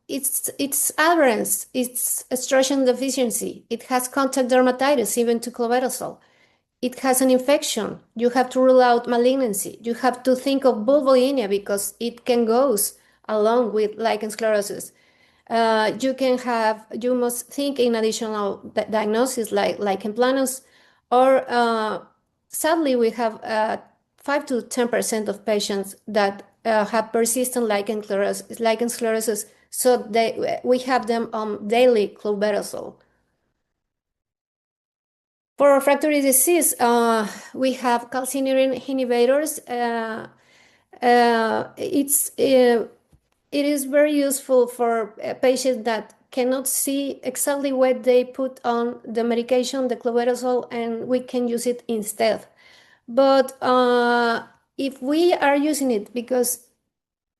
Speaker 3: it's adherence, it's estrogen deficiency. It has contact dermatitis, even to clobetasol. It has an infection. You have to rule out malignancy. You have to think of vulvodynia, because it can goes along with lichen sclerosus. You must think in additional diagnosis like lichen planus, or sadly we have 5 to 10% of patients that have persistent lichen sclerosus, so we have them on daily clobetasol. For refractory disease, we have calcineurin inhibitors. It is very useful for patients that cannot see exactly what they put on the medication, the clobetasol, and we can use it instead. But if we are using it because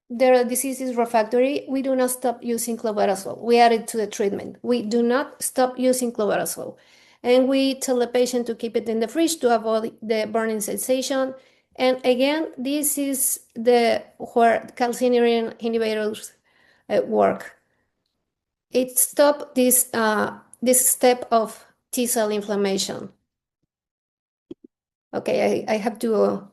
Speaker 3: the disease is refractory, we do not stop using clobetasol. We add it to the treatment. We do not stop using clobetasol. And we tell the patient to keep it in the fridge to avoid the burning sensation. And again, this is where calcineurin inhibitors work. It stops this step of T cell inflammation. Okay, I have to go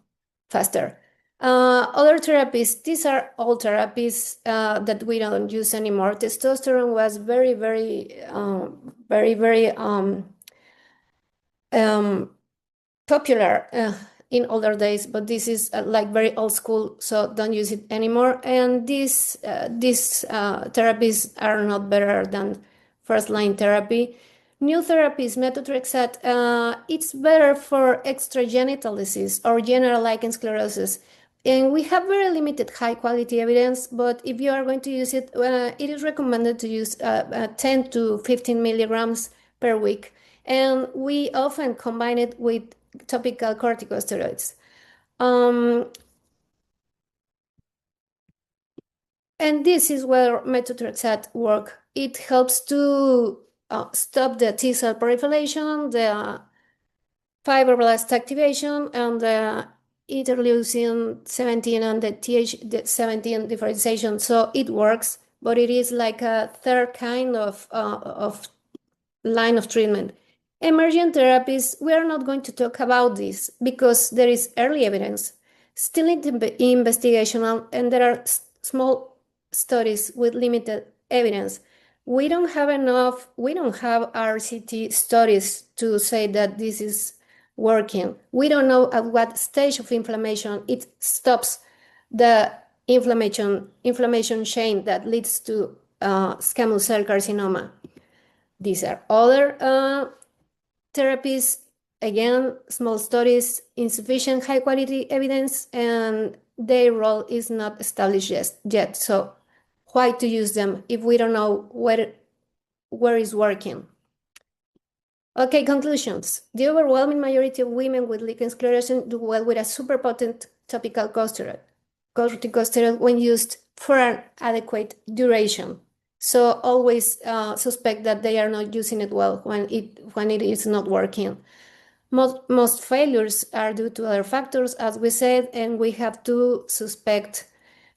Speaker 3: faster. Other therapies, these are all therapies that we don't use anymore. Testosterone was very popular in older days, but this is like very old school, so don't use it anymore. And these therapies are not better than first-line therapy. New therapies, methotrexate, it's better for extragenital disease or general lichen sclerosus. And we have very limited high-quality evidence, but if you are going to use it, it is recommended to use 10 to 15 milligrams per week. And we often combine it with topical corticosteroids. And this is where methotrexate work. It helps to stop the T cell proliferation, the fibroblast activation, and the interleukin 17 and the Th17 differentiation. So it works, but it is like a third kind of line of treatment. Emergent therapies, we are not going to talk about this because there is early evidence, still in investigation, and there are small studies with limited evidence. We don't have RCT studies to say that this is working. We don't know at what stage of inflammation it stops the inflammation chain that leads to squamous cell carcinoma. These are other therapies, again, small studies, insufficient high quality evidence, and their role is not established yet. So why to use them if we don't know where is working? Okay, conclusions. The overwhelming majority of women with lichen sclerosus do well with a super potent topical corticosteroid when used for an adequate duration. So always suspect that they are not using it well when it is not working. Most failures are due to other factors, as we said, and we have to suspect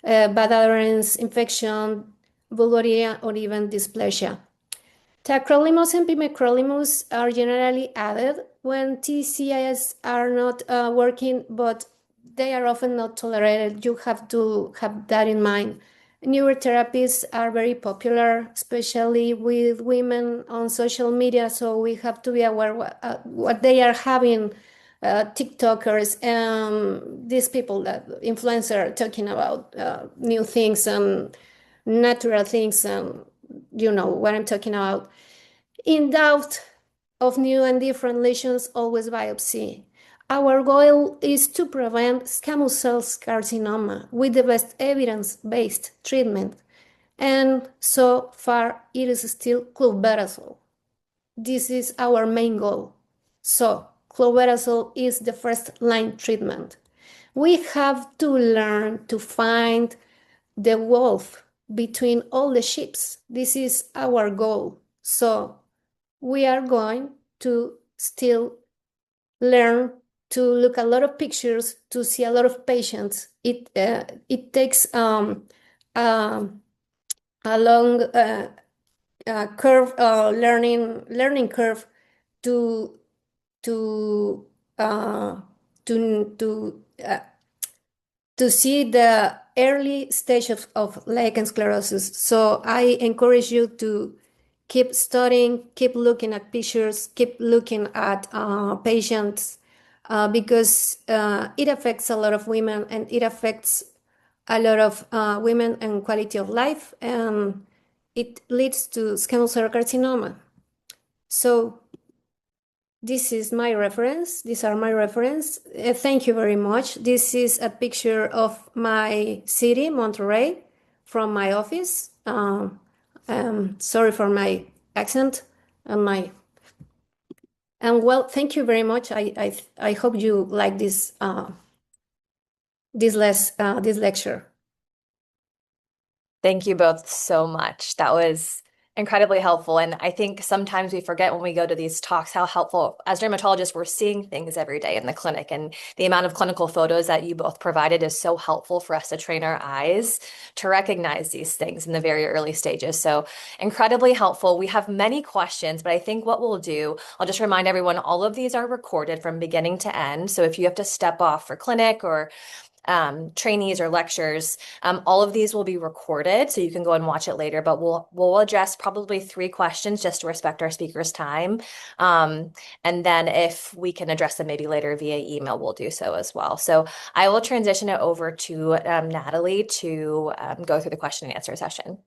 Speaker 3: bad adherence, infection, vulvoria, or even dysplasia. Tacrolimus and pimecrolimus are generally added when TCIs are not working, but they are often not tolerated. You have to have that in mind. Newer therapies are very popular, especially with women on social media, so we have to be aware what they are having. TikTokers and these people that influencers are talking about new things and natural things, and you know what I'm talking about. In doubt of new and different lesions, always biopsy. Our goal is to prevent squamous cell carcinoma with the best evidence-based treatment, and so far it is still clobetasol. This is our main goal. So clobetasol is the first-line treatment. We have to learn to find the wolf between all the sheep. This is our goal. So we are going to still learn to look a lot of pictures, to see a lot of patients. It takes a long curve, learning curve to to uh, to see the early stage of lichen sclerosus. So I encourage you to keep studying, keep looking at pictures, keep looking at patients, because it affects a lot of women, and it affects a lot of women and quality of life, and it leads to squamous cell carcinoma. So This is my reference. These are my reference. Thank you very much. This is a picture of my city, Monterrey, from my office. Sorry for my accent and my and well, thank you very much. I hope you like this lecture.
Speaker 1: Thank you both so much. That was incredibly helpful. And I think sometimes we forget when we go to these talks how helpful, as dermatologists, we're seeing things every day in the clinic. And the amount of clinical photos that you both provided is so helpful for us to train our eyes to recognize these things in the very early stages. So incredibly helpful. We have many questions, but I think what we'll do, I'll just remind everyone, all of these are recorded from beginning to end. So if you have to step off for clinic or trainees or lectures. All of these will be recorded, so you can go and watch it later. But we'll address probably 3 questions just to respect our speaker's time, and then if we can address them maybe later via email, we'll do so as well. So I will transition it over to Natalie to go through the question and answer session.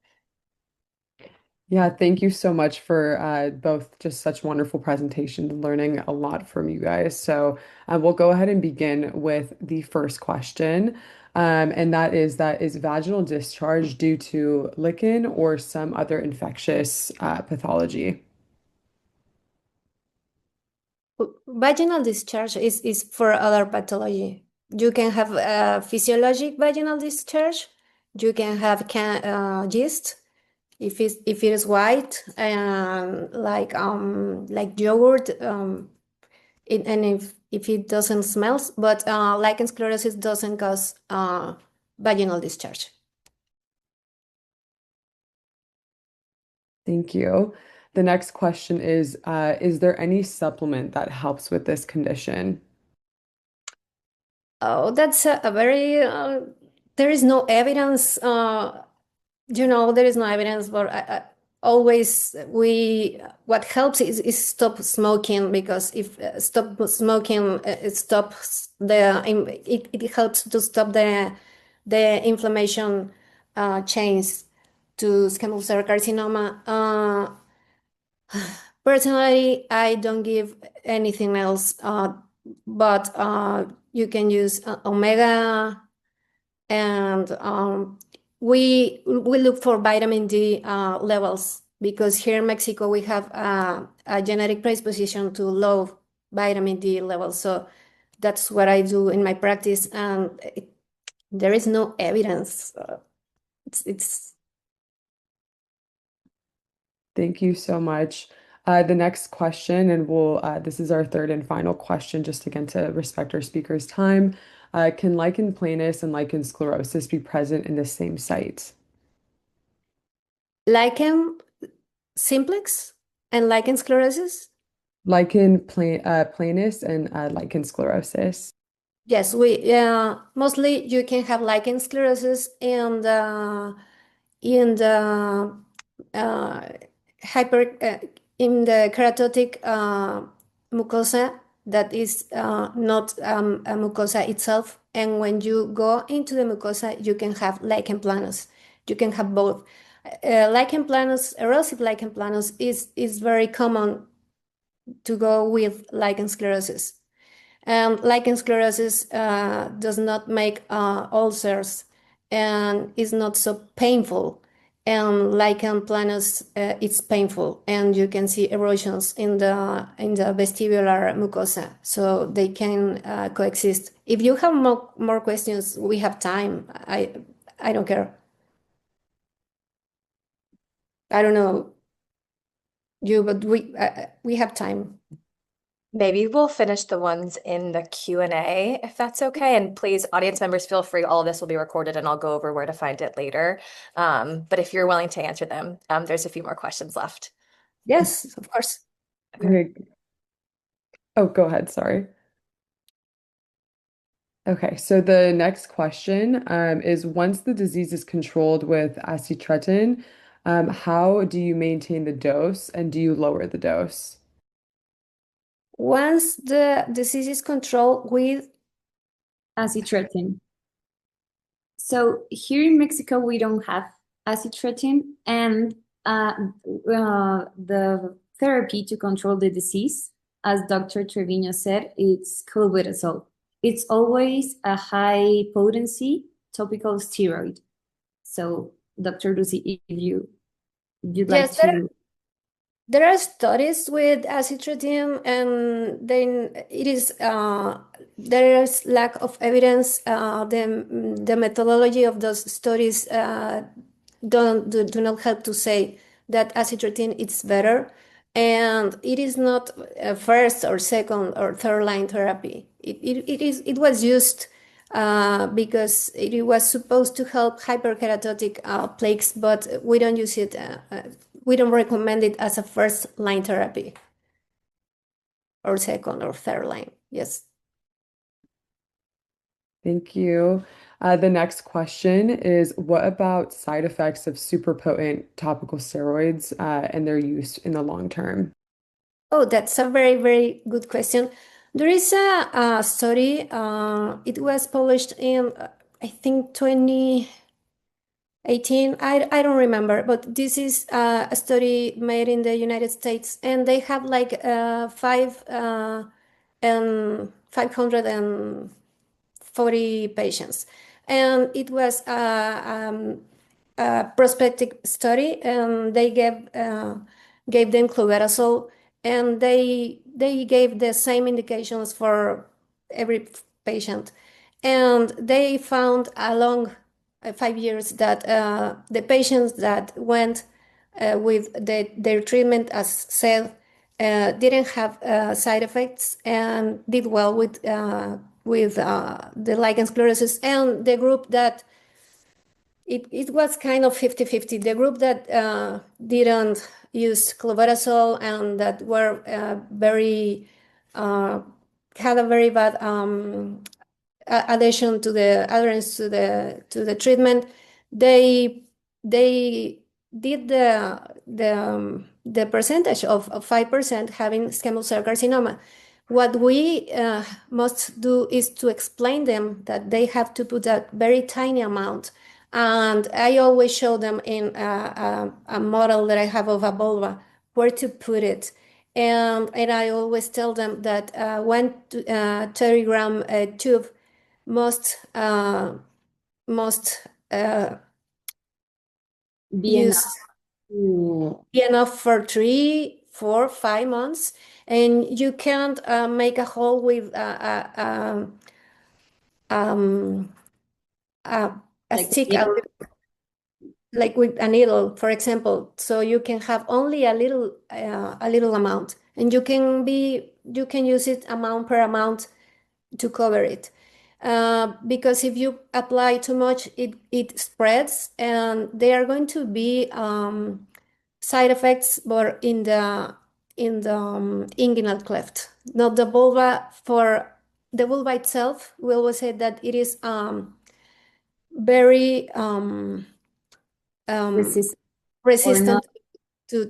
Speaker 4: Yeah, thank you so much for both just such wonderful presentations, learning a lot from you guys. So we'll go ahead and begin with the first question. And that is vaginal discharge due to lichen or some other infectious pathology?
Speaker 3: Vaginal discharge is for other pathology. You can have physiologic vaginal discharge. You can have yeast if it is white and like yogurt. And if it doesn't smell, but lichen sclerosus doesn't cause vaginal discharge.
Speaker 4: Thank you. The next question is there any supplement that helps with this condition?
Speaker 3: Oh, that's a very there is no evidence. There is no evidence, but always what helps is stop smoking, because if stop smoking, it stops it helps to stop the inflammation chains to squamous cell carcinoma. Personally, I don't give anything else, but you can use omega, and we look for vitamin D levels, because here in Mexico we have a genetic predisposition to low vitamin D levels. So that's what I do in my practice, and there is no evidence. It's
Speaker 4: Thank you so much. The next question, and this is our third and final question, just again to respect our speaker's time. Can lichen planus and lichen sclerosus be present in the same site?
Speaker 3: lichen simplex and lichen sclerosus.
Speaker 4: Planus and lichen sclerosus.
Speaker 3: Yes, we mostly you can have lichen sclerosus in the uh, hyper in the keratotic mucosa that is not a mucosa itself. And when you go into the mucosa, you can have lichen planus. You can have both. Lichen planus, erosive lichen planus is very common to go with lichen sclerosus. And lichen sclerosus does not make ulcers and is not so painful. And lichen planus, it's painful, and you can see erosions in the vestibular mucosa, so they can coexist. If you have more questions, we have time. I don't care. I don't know you, but we have time.
Speaker 1: Maybe we'll finish the ones in the Q&A if that's okay. And please, audience members, feel free. All of this will be recorded and I'll go over where to find it later. But if you're willing to answer them, there's a few more questions left.
Speaker 3: Yes, of course.
Speaker 4: Okay. Oh, go ahead. Sorry. Okay, so the next question is once the disease is controlled with acitretin, how do you maintain the dose and do you lower the dose?
Speaker 3: Once the disease is controlled with
Speaker 2: Acitretin. So here in Mexico, we don't have acitretin, and the therapy to control the disease as Dr. Treviño said, it's clobetasol. It's always a high potency topical steroid. So, Dr. Lucy, if you'd like
Speaker 3: Yes,
Speaker 2: to.
Speaker 3: there are studies with acitretin, and then there is lack of evidence. The methodology of those studies do not help to say that acitretin is better, and it is not a first or second or third line therapy. It was used because it was supposed to help hyperkeratotic plaques, but we don't use it. We don't recommend it as a first line therapy or second or third line. Yes.
Speaker 4: Thank you. The next question is, what about side effects of super potent topical steroids and their use in the long term?
Speaker 3: Oh, that's a very, very good question. There is a study, it was published in, I think, 2018. I don't remember, but this is a study made in the United States, and they have like 540 patients. And it was a prospective study, and they gave them clobetasol, and they gave the same indications for every patient. And they found along 5 years that the patients that went with their treatment, as said, didn't have side effects and did well with the lichen sclerosus, and the group that it was kind of 50-50. The group that didn't use clobetasol and that were had a very bad adhesion to the adherence to the treatment, they did the percentage of 5% having squamous cell carcinoma. What we must do is to explain them that they have to put a very tiny amount. And I always show them in a model that I have of a vulva where to put it. And I always tell them that 30-gram tube must
Speaker 2: Be
Speaker 3: use
Speaker 2: enough to.
Speaker 3: be enough for 3, 4, 5 months, and you can't make a hole with um, a
Speaker 2: Like a
Speaker 3: stick,
Speaker 2: needle.
Speaker 3: like with a needle, for example. So you can have only a little amount, and you can use it amount per amount to cover it. Because if you apply too much, it spreads, and there are going to be side effects, but in the inguinal cleft, not the vulva. For the vulva itself, we always say that it is very
Speaker 2: Resist or not.
Speaker 3: resistant to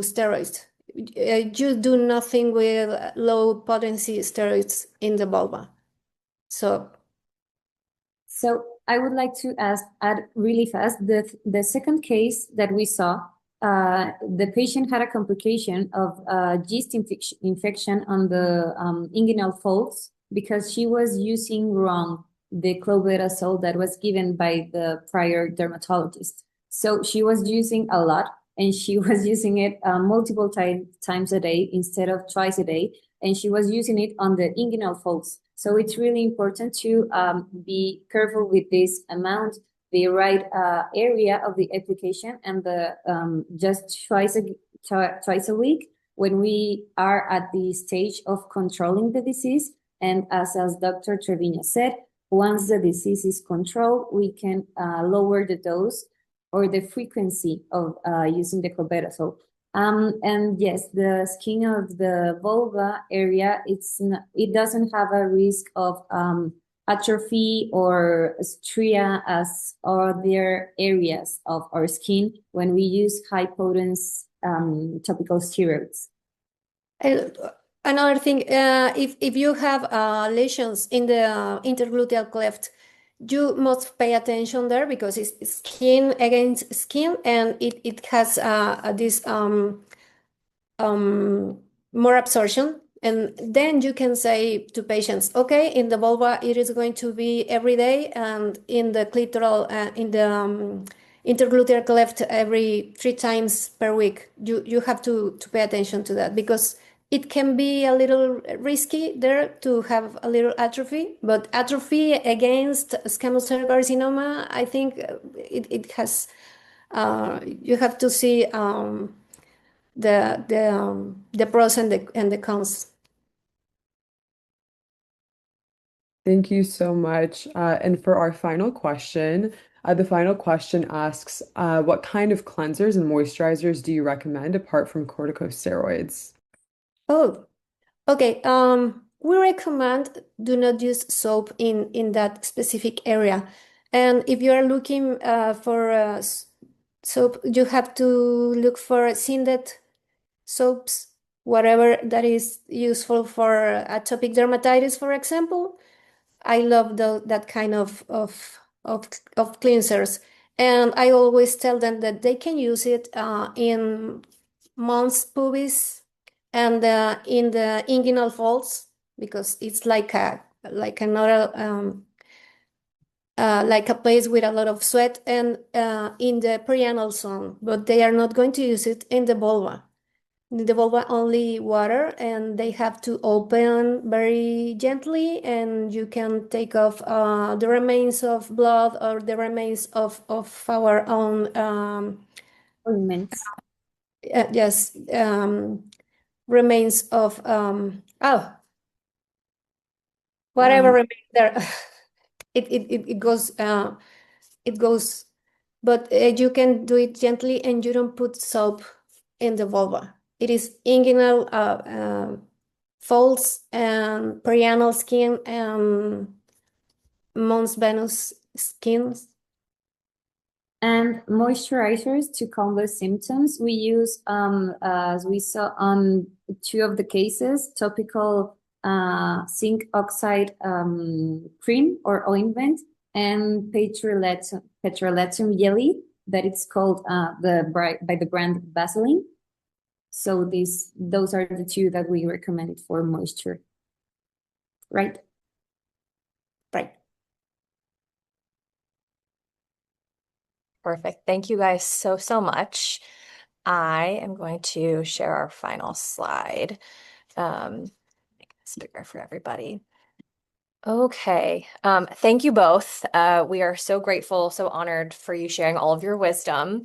Speaker 3: steroids. You do nothing with low potency steroids in the vulva. So
Speaker 2: So I would like to add really fast the second case that we saw. The patient had a complication of yeast infection on the inguinal folds because she was using wrong the clobetasol that was given by the prior dermatologist. So she was using a lot, and she was using it multiple times a day instead of twice a day, and she was using it on the inguinal folds. So it's really important to be careful with this amount, the right area of the application, and the just twice a week when we are at the stage of controlling the disease. And as Dr. Treviño said, once the disease is controlled, we can lower the dose or the frequency of using the clobetasol. And yes, the skin of the vulva area, it doesn't have a risk of atrophy or stria as other areas of our skin when we use high potency topical steroids.
Speaker 3: Another thing, if you have lesions in the intergluteal cleft, you must pay attention there because it's skin against skin, and it has this more absorption. And then you can say to patients, okay, in the vulva, it is going to be every day, and in the clitoral, in the intergluteal cleft, every 3 times per week. You have to pay attention to that, because it can be a little risky there to have a little atrophy, but atrophy against squamous cell carcinoma, I think it has, you have to see the pros and the cons.
Speaker 4: Thank you so much. And for our final question, the final question asks, what kind of cleansers and moisturizers do you recommend apart from corticosteroids?
Speaker 3: Oh, okay. We recommend do not use soap in that specific area. And if you are looking for soap, you have to look for Syndet soaps, whatever that is useful for atopic dermatitis, for example. I love that kind of cleansers, and I always tell them that they can use it in mons pubis and in the inguinal folds, because it's like another like a place with a lot of sweat, and in the perianal zone, but they are not going to use it in the vulva. In the vulva, only water, and they have to open very gently, and you can take off the remains of blood or the remains of our own
Speaker 2: Ointments.
Speaker 3: yes, remains of whatever
Speaker 2: Um,
Speaker 3: remains there. It goes it goes, but you can do it gently, and you don't put soap in the vulva. It is inguinal folds and perianal skin and mons venous skins.
Speaker 2: And moisturizers to combat symptoms. We use, as we saw on 2 of the cases, topical zinc oxide cream or ointment, and petrolatum jelly that it's called by the brand Vaseline. So those are the 2 that we recommend for moisture, right?
Speaker 3: Right.
Speaker 1: Perfect. Thank you guys so much. I am going to share our final slide. Make this bigger for everybody. Okay. Thank you both. We are so grateful, so honored for you sharing all of your wisdom.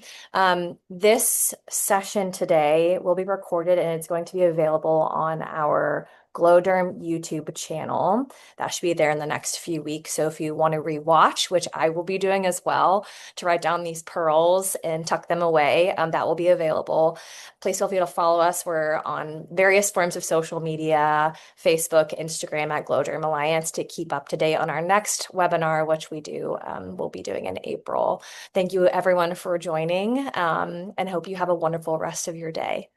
Speaker 1: This session today will be recorded, and it's going to be available on our Glowderm YouTube channel. That should be there in the next few weeks. So if you want to rewatch, which I will be doing as well, to write down these pearls and tuck them away, that will be available. Please feel free to follow us. We're on various forms of social media, Facebook, Instagram at Glowderm Alliance, to keep up to date on our next webinar, which we'll be doing in April. Thank you everyone for joining, and hope you have a wonderful rest of your day.